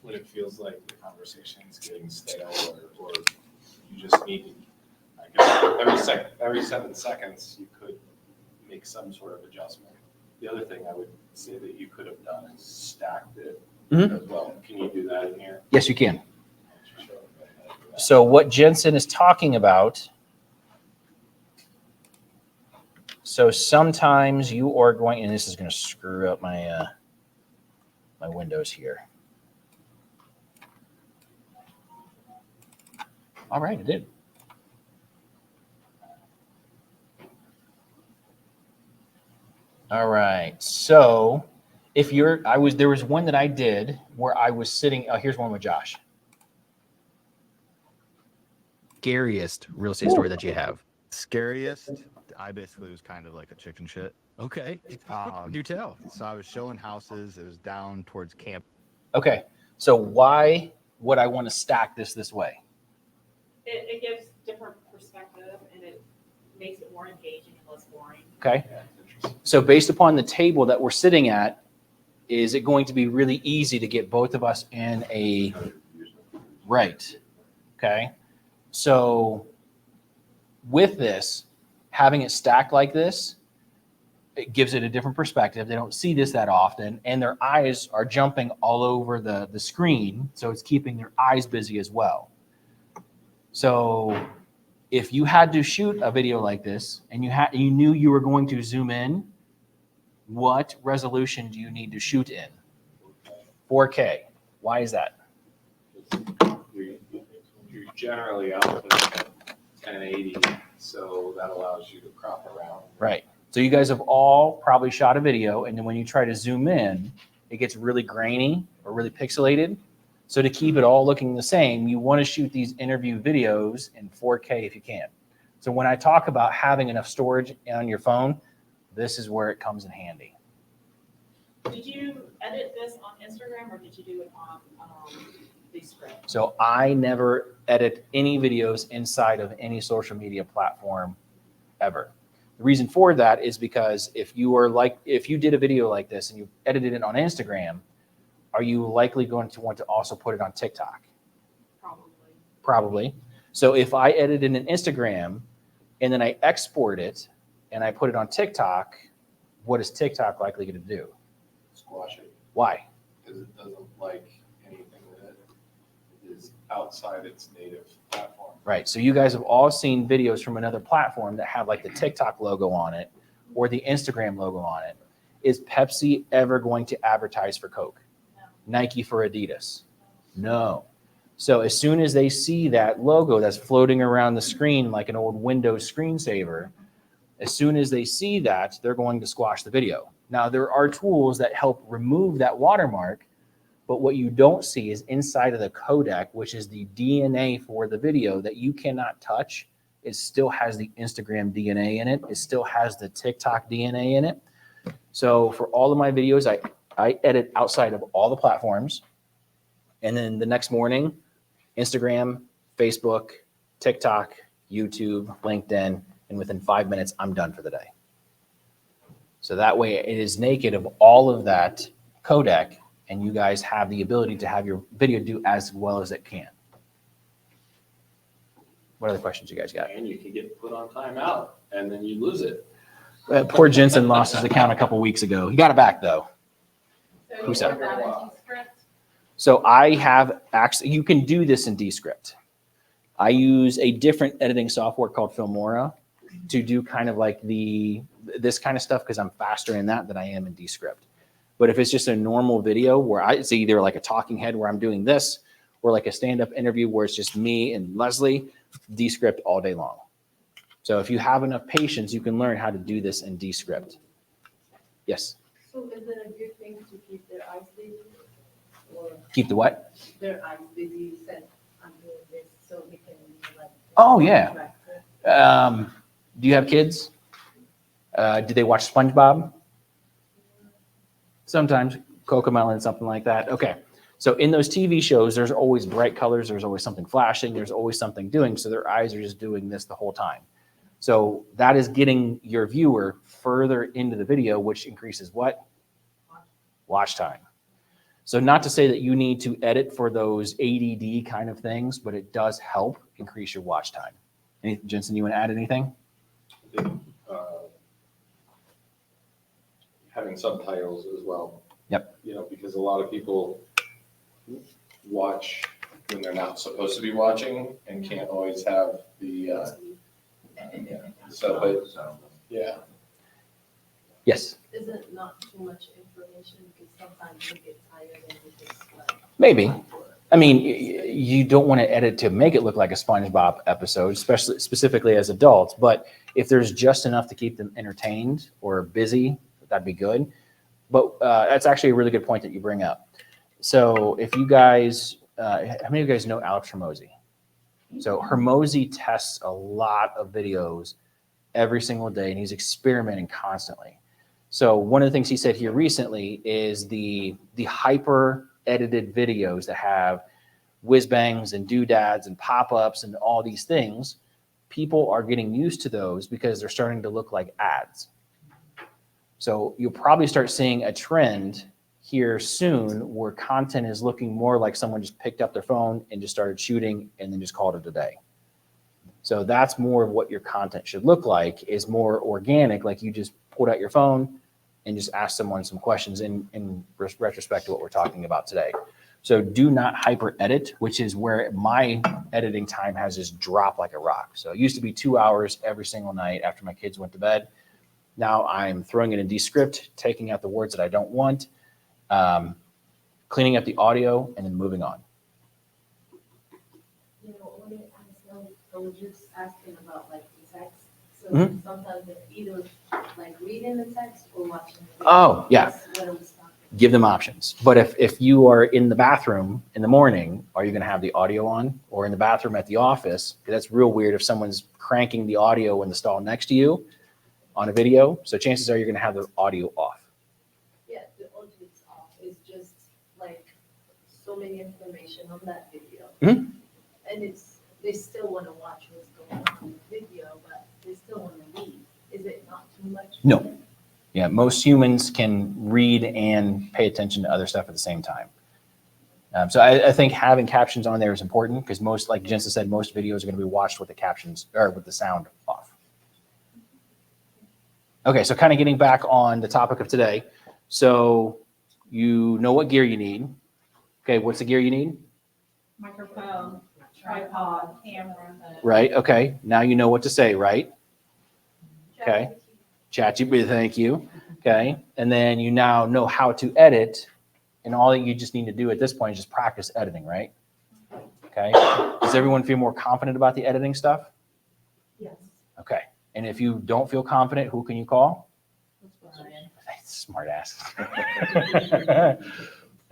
When it feels like the conversation's getting stale or you just need, I guess, every 7 seconds, you could make some sort of adjustment. The other thing I would say that you could have done is stacked it as well. Can you do that in here? Yes, you can. So what Jensen is talking about, so sometimes you are going, and this is going to screw up my my windows here. All right, it did. All right, so if you're, there was one that I did where I was sitting, oh, here's one with Josh. Scariest real estate story that you have? Scariest? I basically was kind of like a chicken shit. Okay. Do tell. So I was showing houses. It was down towards camp. Okay, so why would I want to stack this way? It gives different perspective and it makes it more engaging and less boring. Okay, so based upon the table that we're sitting at, is it going to be really easy to get both of us in a right? Okay, so with this, having it stacked like this, it gives it a different perspective. They don't see this that often, and their eyes are jumping all over the screen, so it's keeping their eyes busy as well. So if you had to shoot a video like this and you knew you were going to zoom in, what resolution do you need to shoot in? 4K. Why is that? You're generally outputting at 1080, so that allows you to crop around. Right. So you guys have all probably shot a video, and then when you try to zoom in, it gets really grainy or really pixelated. So to keep it all looking the same, you want to shoot these interview videos in 4K if you can. So when I talk about having enough storage on your phone, this is where it comes in handy. Did you edit this on Instagram or did you do it on Descript? So I never edit any videos inside of any social media platform ever. The reason for that is because if you did a video like this and you edited it on Instagram, are you likely going to want to also put it on TikTok? Probably. So if I edit in an Instagram and then I export it and I put it on TikTok, what is TikTok likely going to do? Squash it. Why? Because it doesn't like anything that is outside its native platform. Right. So you guys have all seen videos from another platform that have like the TikTok logo on it or the Instagram logo on it. Is Pepsi ever going to advertise for Coke? Nike for Adidas? No. So as soon as they see that logo that's floating around the screen like an old Windows screensaver, as soon as they see that, they're going to squash the video. Now, there are tools that help remove that watermark, but what you don't see is inside of the codec, which is the DNA for the video that you cannot touch. It still has the Instagram DNA in it. It still has the TikTok DNA in it. So for all of my videos, I edit outside of all the platforms. And then the next morning, Instagram, Facebook, TikTok, YouTube, LinkedIn, and within 5 minutes, I'm done for the day. So that way it is naked of all of that codec, and you guys have the ability to have your video do as well as it can. What other questions you guys got? And you can get put on timeout, and then you lose it. Poor Jensen lost his account a couple weeks ago. He got it back though. Who said? So I have actually, you can do this in Descript. I use a different editing software called Filmora to do kind of like this kind of stuff because I'm faster in that than I am in Descript. But if it's just a normal video where it's either like a talking head where I'm doing this or like a stand-up interview where it's just me and Leslie, Descript all day long. So if you have enough patience, you can learn how to do this in Descript. Yes. So is it a good thing to keep their eyes busy? Or Keep the what? their eyes busy, said, I'm doing this, so they can be like. Oh, yeah. Do you have kids? Do they watch SpongeBob? Sometimes Cocomelon, something like that. Okay. So in those TV shows, there's always bright colors. There's always something flashing. There's always something doing. So their eyes are just doing this the whole time. So that is getting your viewer further into the video, which increases what? Watch time. So not to say that you need to edit for those ADD kind of things, but it does help increase your watch time. Jensen, you want to add anything? Having subtitles as well. Yep. You know, because a lot of people watch when they're not supposed to be watching and can't always have the yeah. Yes. Is it not too much information because sometimes you get tired and you just like. Maybe. I mean, you don't want to edit to make it look like a SpongeBob episode, especially specifically as adults. But if there's just enough to keep them entertained or busy, that'd be good. But that's actually a really good point that you bring up. So if you guys, how many of you guys know Alex Hormozy? So Hormozy tests a lot of videos every single day, and he's experimenting constantly. So one of the things he said here recently is the hyper edited videos that have whiz bangs and doodads and pop-ups and all these things. People are getting used to those because they're starting to look like ads. So you'll probably start seeing a trend here soon where content is looking more like someone just picked up their phone and just started shooting and then just called it a day. So that's more of what your content should look like, is more organic, like you just pulled out your phone and just asked someone some questions in retrospect to what we're talking about today. So do not hyper edit, which is where my editing time has just dropped like a rock. So it used to be 2 hours every single night after my kids went to bed. Now I'm throwing it in Descript, taking out the words that I don't want, cleaning up the audio, and then moving on. You know, I was just asking about like the text. So Mhm. sometimes it's either like reading the text or watching the Oh, yeah. That's what I was talking. Give them options. But if you are in the bathroom in the morning, are you going to have the audio on? Or in the bathroom at the office? Because that's real weird if someone's cranking the audio in the stall next to you on a video. So chances are you're going to have the audio off. Yeah, the audio is off. It's just like so many information on that video. Mhm. And they still want to watch what's going on in the video, but they still want to read. Is it not too much? No. Yeah, most humans can read and pay attention to other stuff at the same time. So I think having captions on there is important because most, like Jensen said, most videos are going to be watched with the captions or with the sound off. Okay, so kind of getting back on the topic of today. So you know what gear you need. Okay, what's the gear you need? Microphone, tripod, camera. Right, okay. Now you know what to say, right? Okay. ChatGPT, thank you. Okay, and then you now know how to edit, and all that you just need to do at this point is just practice editing, right? Okay. Does everyone feel more confident about the editing stuff? Yes. Okay. And if you don't feel confident, who can you call? Smart ass. I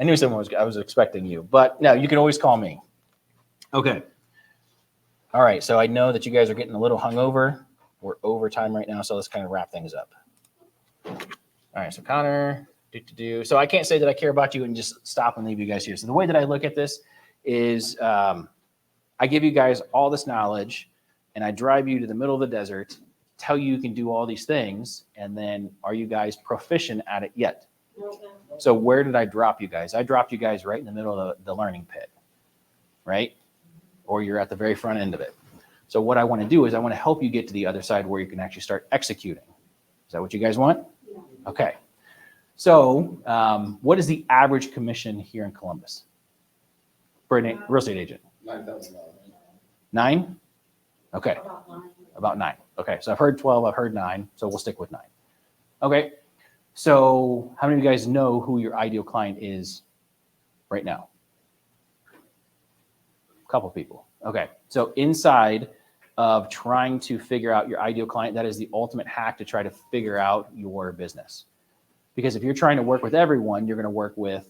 knew someone I was expecting you, but no, you can always call me. Okay. All right. So I know that you guys are getting a little hungover. We're over time right now, so let's kind of wrap things up. All right. So Connor, So I can't say that I care about you and just stop and leave you guys here. So the way that I look at this is I give you guys all this knowledge, and I drive you to the middle of the desert, tell you can do all these things, and then are you guys proficient at it yet? So where did I drop you guys? I dropped you guys right in the middle of the learning pit, right? Or you're at the very front end of it. So what I want to do is I want to help you get to the other side where you can actually start executing. Is that what you guys want? Yeah. Okay. So what is the average commission here in Columbus for a real estate agent? $9,000. 9? Okay. About 9. Okay. So I've heard 12. I've heard 9. So we'll stick with 9. Okay. So how many of you guys know who your ideal client is right now? A couple people. Okay. So inside of trying to figure out your ideal client. That is the ultimate hack to try to figure out your business. Because if you're trying to work with everyone, you're going to work with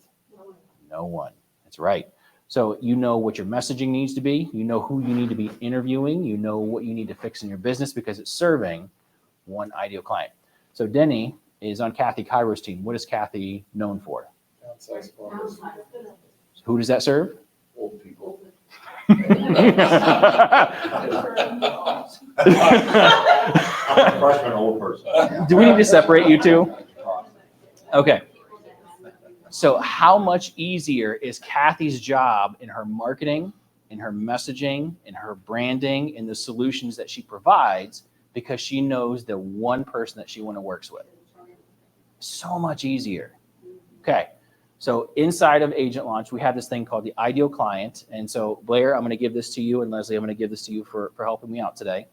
no one. That's right. So you know what your messaging needs to be. You know who you need to be interviewing. You know what you need to fix in your business because it's serving one ideal client. So Denny is on Kathy Cairo's team. What is Kathy known for? Who does that serve? Old people. Freshman, old person. Do we need to separate you two? Okay. So how much easier is Kathy's job in her marketing, in her messaging, in her branding, in the solutions that she provides because she knows the one person that she works with? So much easier. Okay. So inside of Agent Launch, we have this thing called the ideal client. And so Blair, I'm going to give this to you, and Leslie, I'm going to give this to you for helping me out today.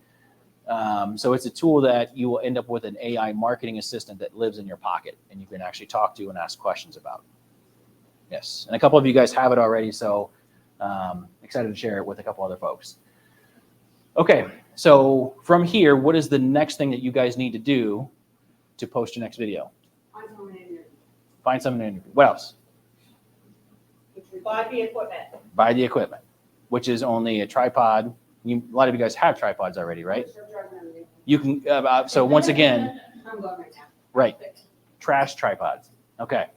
So it's a tool that you will end up with an AI marketing assistant that lives in your pocket and you can actually talk to and ask questions about. Yes. And a couple of you guys have it already. So excited to share it with a couple other folks. Okay. So from here, what is the next thing that you guys need to do to post your next video? Find someone to interview. What else? Buy the equipment. Buy the equipment, which is only a tripod. A lot of you guys have tripods already, right? You can, so once again, right, trash tripods. Okay.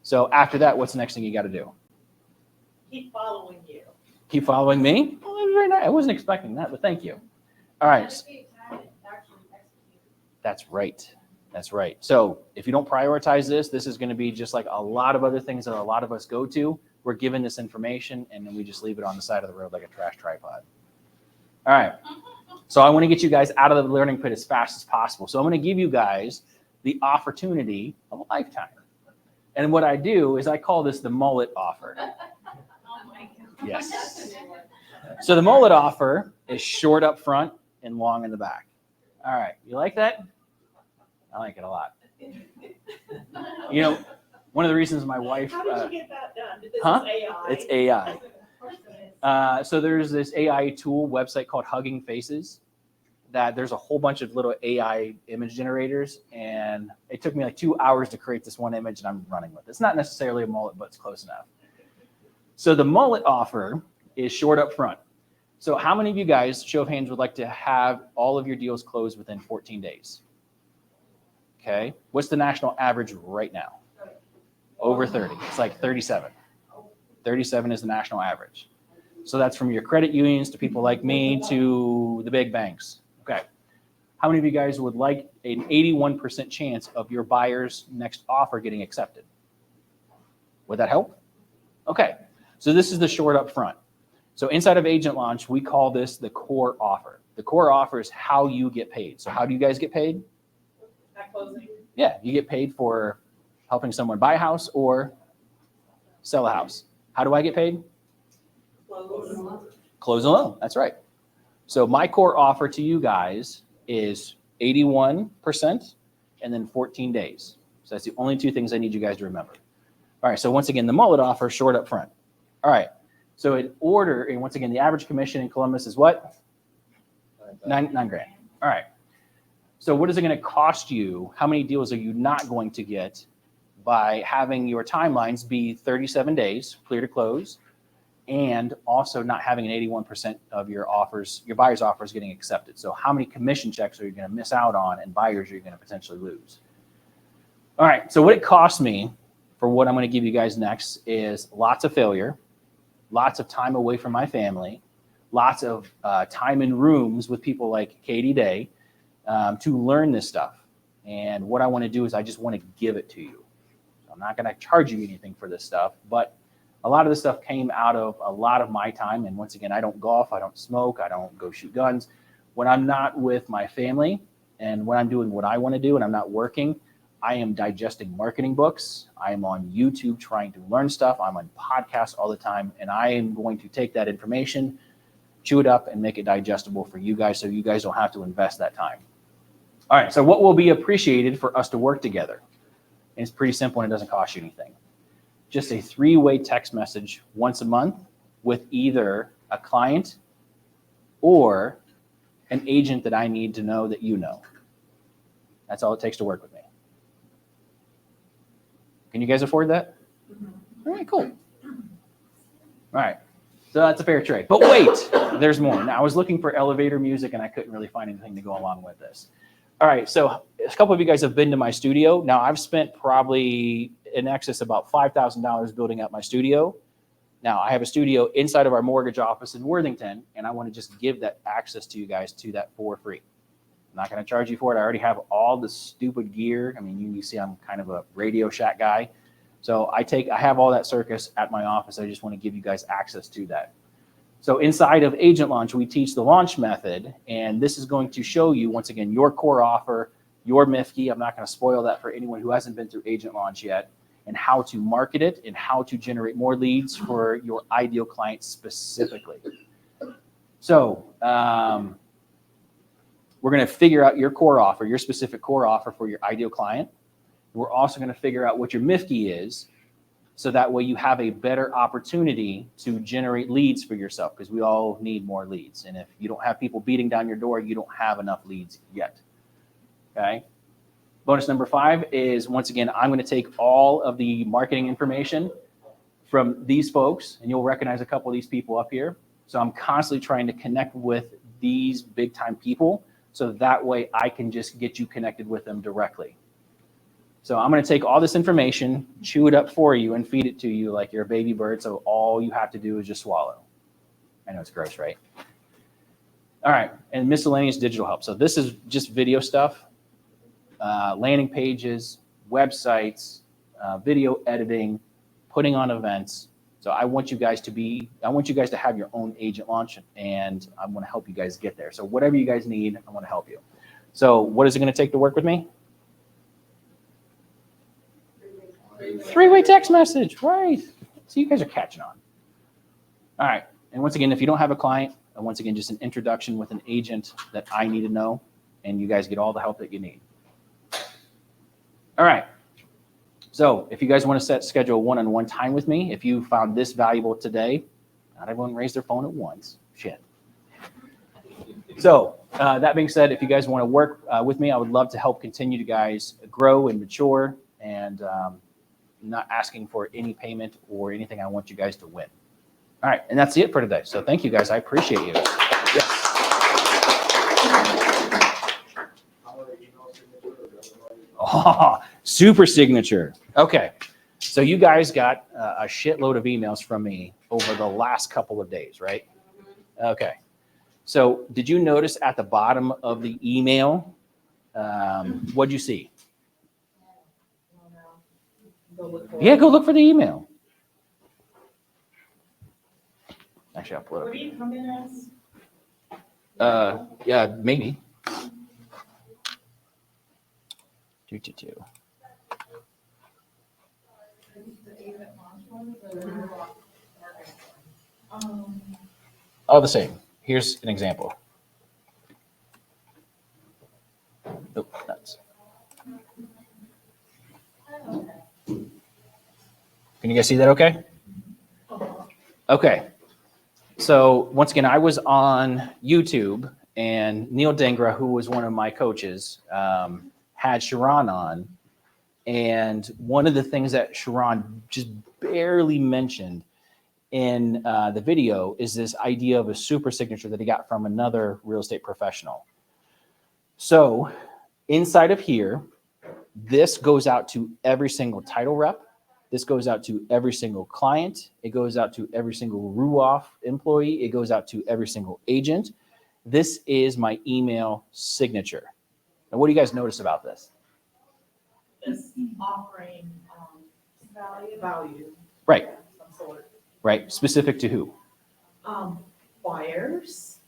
So after that, what's the next thing you got to do? Keep following you. Keep following me? Oh, that was very nice. I wasn't expecting that, but thank you. All right. That's right. That's right. So if you don't prioritize this, this is going to be just like a lot of other things that a lot of us go to. We're given this information and then we just leave it on the side of the road like a trash tripod. All right. So I want to get you guys out of the learning pit as fast as possible. So I'm going to give you guys the opportunity of a lifetime. And what I do is I call this the mullet offer. Yes. So the mullet offer is short up front and long in the back. All right. You like that? I like it a lot. You know, one of the reasons my wife. How did you get that done? This Huh? is AI. It's AI. So there's this AI tool website called Hugging Faces that there's a whole bunch of little AI image generators. And it took me like 2 hours to create this one image and I'm running with it. It's not necessarily a mullet, but it's close enough. So the mullet offer is short up front. So how many of you guys, show of hands, would like to have all of your deals closed within 14 days? Okay. What's the national average right now? Over 30. It's like 37. 37 is the national average. So that's from your credit unions to people like me to the big banks. Okay. How many of you guys would like an 81% chance of your buyer's next offer getting accepted? Would that help? Okay. So this is the short up front. So inside of Agent Launch, we call this the core offer. The core offer is how you get paid. So how do you guys get paid? At closing. Yeah, you get paid for helping someone buy a house or sell a house. How do I get paid? Close a loan. That's right. So my core offer to you guys is 81% and then 14 days. So that's the only two things I need you guys to remember. All right. So once again, the mullet offer short up front. All right. So in order, and once again, the average commission in Columbus is what? $9 grand. All right. So what is it going to cost you? How many deals are you not going to get by having your timelines be 37 days, clear to close, and also not having an 81% of your offers, your buyer's offers getting accepted? So how many commission checks are you going to miss out on and buyers are you going to potentially lose? All right. So what it costs me for what I'm going to give you guys next is lots of failure, lots of time away from my family, lots of time in rooms with people like Katie Day, to learn this stuff. And what I want to do is I just want to give it to you. So I'm not going to charge you anything for this stuff, but a lot of this stuff came out of a lot of my time. And once again, I don't golf, I don't smoke, I don't go shoot guns. When I'm not with my family and when I'm doing what I want to do and I'm not working, I am digesting marketing books. I am on YouTube trying to learn stuff. I'm on podcasts all the time. And I am going to take that information, chew it up and make it digestible for you guys so you guys don't have to invest that time. All right, so what will be appreciated for us to work together? And it's pretty simple and it doesn't cost you anything. Just a 3-way text message once a month with either a client or an agent that I need to know that you know. That's all it takes to work with me. Can you guys afford that? All right, cool. All right, so that's a fair trade. But wait, there's more. Now, I was looking for elevator music, and I couldn't really find anything to go along with this. All right, so a couple of you guys have been to my studio. Now, I've spent probably in excess about $5,000 building up my studio. Now, I have a studio inside of our mortgage office in Worthington, and I want to just give that access to you guys to that for free. I'm not going to charge you for it. I already have all the stupid gear. I mean, you see I'm kind of a Radio Shack guy. So I have all that circus at my office. I just want to give you guys access to that. So inside of Agent Launch, we teach the launch method, and this is going to show you, once again, your core offer, your MIFKI. I'm not going to spoil that for anyone who hasn't been through Agent Launch yet, and how to market it and how to generate more leads for your ideal client specifically. So we're going to figure out your core offer, your specific core offer for your ideal client. We're also going to figure out what your MIFKI is, so that way you have a better opportunity to generate leads for yourself, because we all need more leads. And if you don't have people beating down your door, you don't have enough leads yet. Okay. Bonus number 5 is, once again, I'm going to take all of the marketing information from these folks, and you'll recognize a couple of these people up here. So I'm constantly trying to connect with these big time people, so that way I can just get you connected with them directly. So I'm going to take all this information, chew it up for you, and feed it to you like you're a baby bird. So all you have to do is just swallow. I know it's gross, right? All right, and miscellaneous digital help. So this is just video stuff, landing pages, websites, video editing, putting on events. So I want you guys to have your own agent launch, and I'm going to help you guys get there. So whatever you guys need, I want to help you. So what is it going to take to work with me? 3-way text message, right? So you guys are catching on. All right, and once again, if you don't have a client, and once again, just an introduction with an agent that I need to know, and you guys get all the help that you need. All right, so if you guys want to schedule a one-on-one time with me, if you found this valuable today, not everyone raised their phone at once, shit. So that being said, if you guys want to work with me, I would love to help continue to guys grow and mature, and not asking for any payment or anything. I want you guys to win. All right, and that's it for today. So thank you guys. I appreciate you. Yes. Oh, super signature. Okay, so you guys got a shitload of emails from me over the last couple of days, right? Okay, so did you notice at the bottom of the email, what'd you see? Yeah, go look for the email. Actually, I'll pull it What do you come in as? Yeah, maybe. 222. All the same. Here's an example. Oh, nuts. Can you guys see that okay? Okay. So once again, I was on YouTube, and Neil Dengra, who was one of my coaches, had Sharon on. And one of the things that Sharon just barely mentioned in the video is this idea of a super signature that he got from another real estate professional. So inside of here, this goes out to every single title rep. This goes out to every single client. It goes out to every single RUOF employee. It goes out to every single agent. This is my email signature. Now, what do you guys notice about this? This offering value. Right. of some sort. Right. Specific to who? Buyers.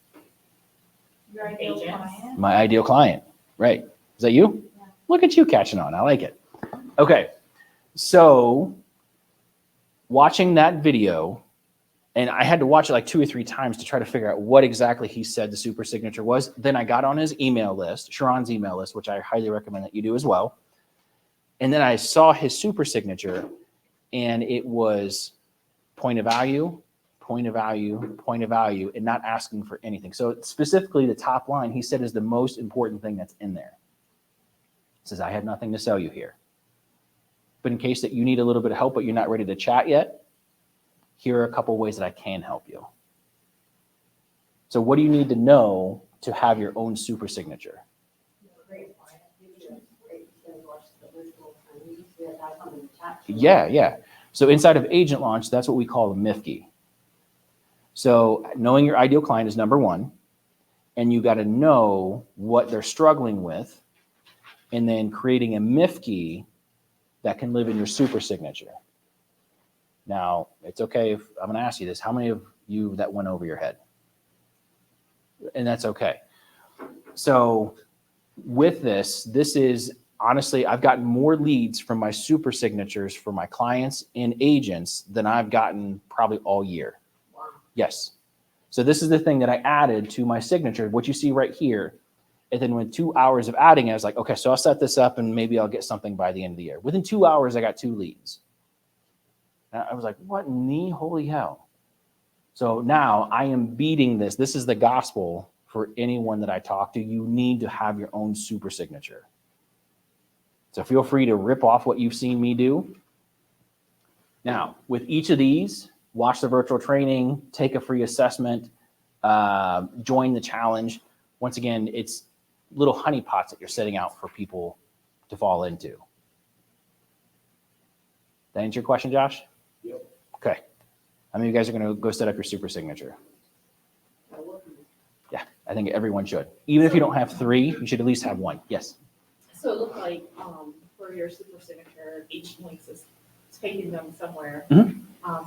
Your ideal client. My ideal client. Right. Is that you? Yeah. Look at you catching on. I like it. Okay. So watching that video, and I had to watch it like 2 or 3 times to try to figure out what exactly he said the super signature was. Then I got on his email list, Sharon's email list, which I highly recommend that you do as well. And then I saw his super signature, and it was point of value, point of value, and not asking for anything. So specifically the top line, he said, is the most important thing that's in there. It says, I have nothing to sell you here. But in case that you need a little bit of help, but you're not ready to chat yet, here are a couple ways that I can help you. So what do you need to know to have your own super signature? Yeah. So inside of Agent Launch, that's what we call a MIFKI. So knowing your ideal client is number one, and you got to know what they're struggling with, and then creating a MIFKI that can live in your super signature. Now, it's okay if I'm going to ask you this. How many of you that went over your head? And that's okay. So with this is honestly, I've gotten more leads from my super signatures for my clients and agents than I've gotten probably all year. Wow. Yes. So this is the thing that I added to my signature, what you see right here. And then with 2 hours of adding it, I was like, okay, so I'll set this up and maybe I'll get something by the end of the year. Within 2 hours, I got 2 leads. And I was like, what in the holy hell? So now I am beating this. This is the gospel for anyone that I talk to. You need to have your own super signature. So feel free to rip off what you've seen me do. Now, with each of these, watch the virtual training, take a free assessment, join the challenge. Once again, it's little honeypots that you're setting out for people to fall into. That answer your question, Josh? Yep. Okay. How many of you guys are going to go set up your super signature? Yeah, I think everyone should. Even if you don't have 3, you should at least have 1. Yes. So it looked like for your super signature, each link is taking them somewhere,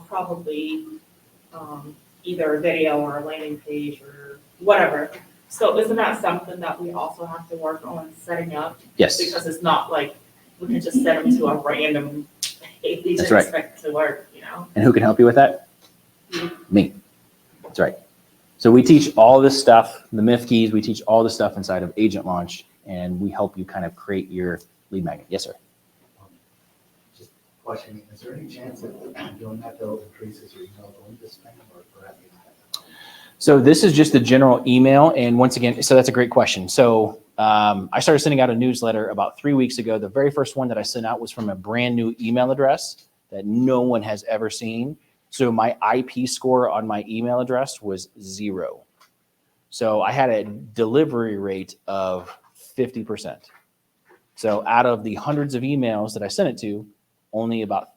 probably either a video or a landing page or whatever. So isn't that something that we also have to work on setting up? Yes. Because it's not like we can just set them to a random page and expect it to work, you know? And who can help you with that? Me. That's right. So we teach all this stuff, the MIFKIs, we teach all this stuff inside of Agent Launch, and we help you kind of create your lead magnet. Yes, sir. Just questioning, is there any chance that doing that though increases your email going to spam or perhaps you not have that? So this is just a general email. And once again, so that's a great question. So I started sending out a newsletter about 3 weeks ago. The very first one that I sent out was from a brand new email address that no one has ever seen. So my IP score on my email address was 0. So I had a delivery rate of 50%. So out of the hundreds of emails that I sent it to, only about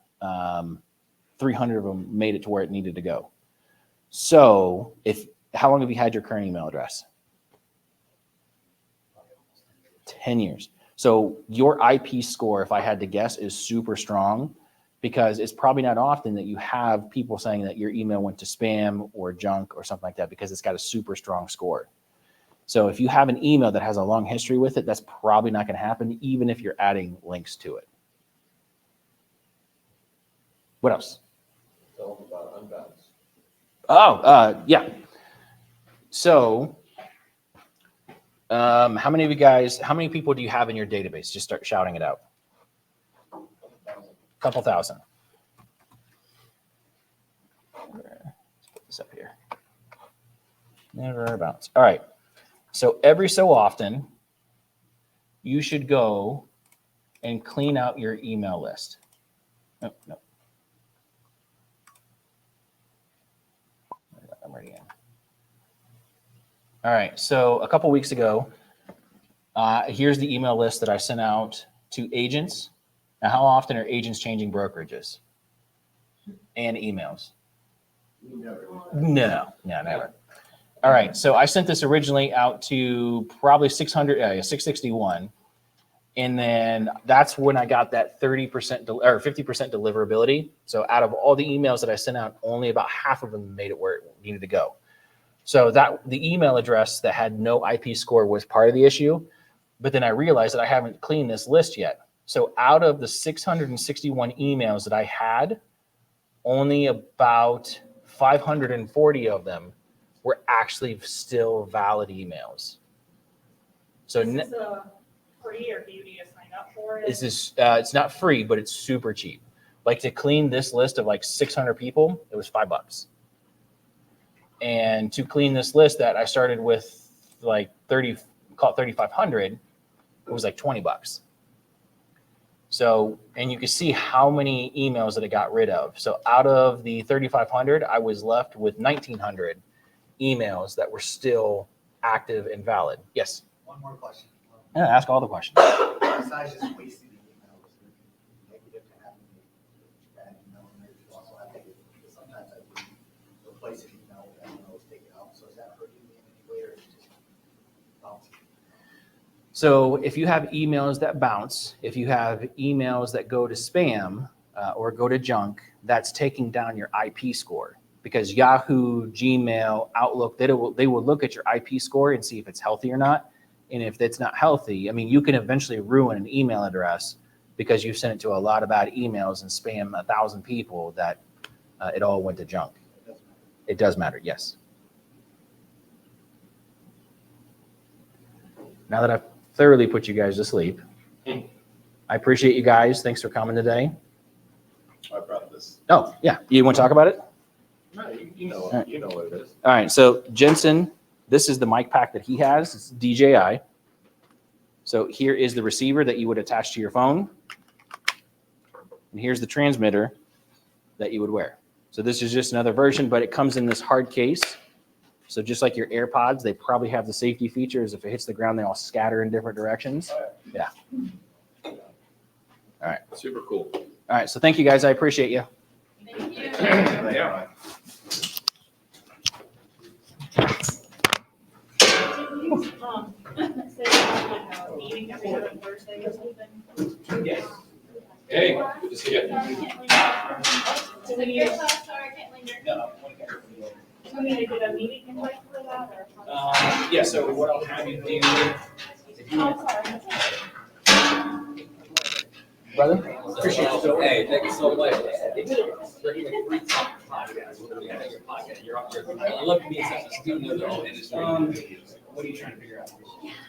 300 of them made it to where it needed to go. So how long have you had your current email address? 10 years. So your IP score, if I had to guess, is super strong, because it's probably not often that you have people saying that your email went to spam or junk or something like that, because it's got a super strong score. So if you have an email that has a long history with it, that's probably not going to happen, even if you're adding links to it. What else? Tell them about unbounds. Oh, yeah. So how many of you guys, how many people do you have in your database? Just start shouting it out. Couple thousand. Let's put this up here. Never bounce. All right. So every so often, you should go and clean out your email list. No. I'm ready in. All right. So a couple weeks ago, here's the email list that I sent out to agents. Now, how often are agents changing brokerages and emails? No, never. All right, so I sent this originally out to probably 661, and then that's when I got that 30% or 50% deliverability. So out of all the emails that I sent out, only about half of them made it where it needed to go. So that the email address that had no IP score was part of the issue, but then I realized that I haven't cleaned this list yet. So out of the 661 emails that I had, only about 540 of them were actually still valid emails. So this is free, or do you need to sign up for it? It's not free, but it's super cheap. Like to clean this list of like 600 people, it was $5. And to clean this list that I started with like 30, call it 3,500, it was like $20. So, and you can see how many emails that it got rid of. So out of the 3,500, I was left with 1,900 emails that were still active and valid. Yes. One more question. Yeah, ask all the questions. Besides just wasting the emails, negative to having bad email in there, you also have to, sometimes I would replace an email with that email, take it out. So is that hurting me in any way, or is it just bouncing? So if you have emails that bounce, if you have emails that go to spam or go to junk, that's taking down your IP score. Because Yahoo, Gmail, Outlook, they will look at your IP score and see if it's healthy or not. And if it's not healthy, I mean, you can eventually ruin an email address because you sent it to a lot of bad emails and spam 1,000 people that it all went to junk. It does matter, yes. Now that I've thoroughly put you guys to sleep, I appreciate you guys. Thanks for coming today. I brought this. Oh, yeah. You want to talk about it? No, you know, All right. you know what it is. All right. So Jensen, this is the mic pack that he has. It's DJI. So here is the receiver that you would attach to your phone. And here's the transmitter that you would wear. So this is just another version, but it comes in this hard case. So just like your AirPods, they probably have the safety features. If it hits the ground, they all scatter in different directions. Yeah. All right. Super cool. All right. So thank you guys. I appreciate you. Thank you. Yeah. Meeting every other Thursday or something? Yes. Hey, good to see you. Do we need, do we need to get a meeting invite for that, or? Yeah. So what I'll have you do, if you Oh, sorry. brother, appreciate you. So, Hey, thank you so much. You're giving free time podcast. Your podcast. I love being such a student of the whole industry. What are you trying to figure out?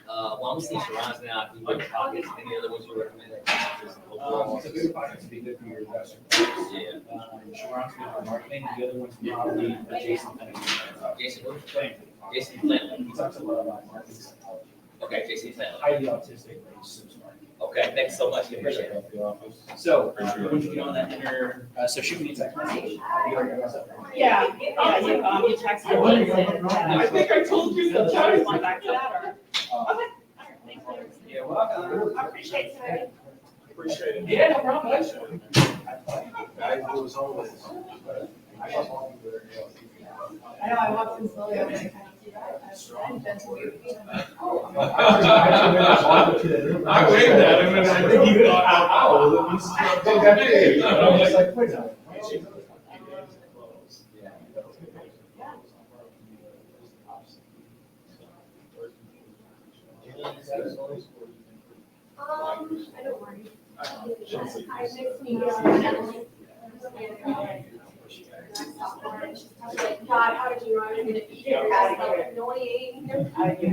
Well, I'm listening to Ron's now. If you look at podcasts, any other ones you recommend? It's a good podcast to be good for your investor. Yeah. Sharon's good for marketing. The other one's probably Jason Fenwick. Jason who? Fenwick. Jason Flynn. He talks a lot about marketing psychology. Okay, Jason Flynn. Highly autistic, but he's super smart. Okay, thanks so much. Appreciate it. So, when you get on that inner, so shoot me a text message. Yeah, you text me. I think I told you the time. Back to that, or? Okay. All right, thank you. You're welcome. I appreciate it. Appreciate it. Yeah, no problem. Guys, it was always. I know, I walked in slowly, I was like, I waved at him and I think he thought, oh, he's big. I was like, wait a minute. I don't worry. I mixed me I was like, God, how did you run into the eater? That's so annoying. Okay.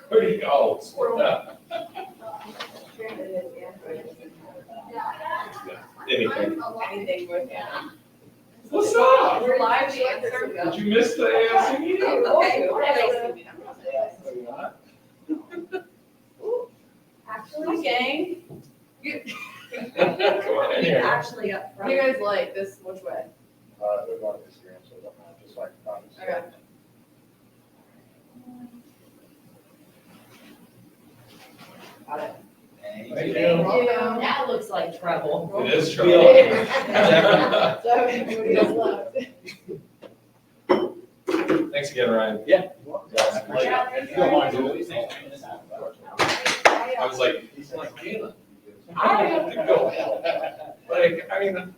Where do you go? Anything. anything with it. What's up? We're live. Did you miss the AFC? Actually, gang. Come on in here. Actually up front. You guys like this, which way? They're going to Instagram, so just like. Okay. Got it. Thank you. That looks like trouble. It is trouble. Thanks again, Ryan. Yeah. I was like, Galen, I have to go. Like, I mean,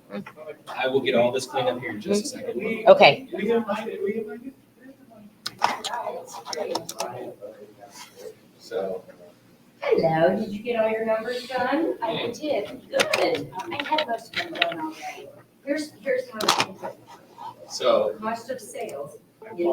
I will get all this cleaned up here in just a second. Okay. We invited. So, Hello, did you get all your numbers done? I did, good. I had most of them done already. Here's how to. So. Cost of sales in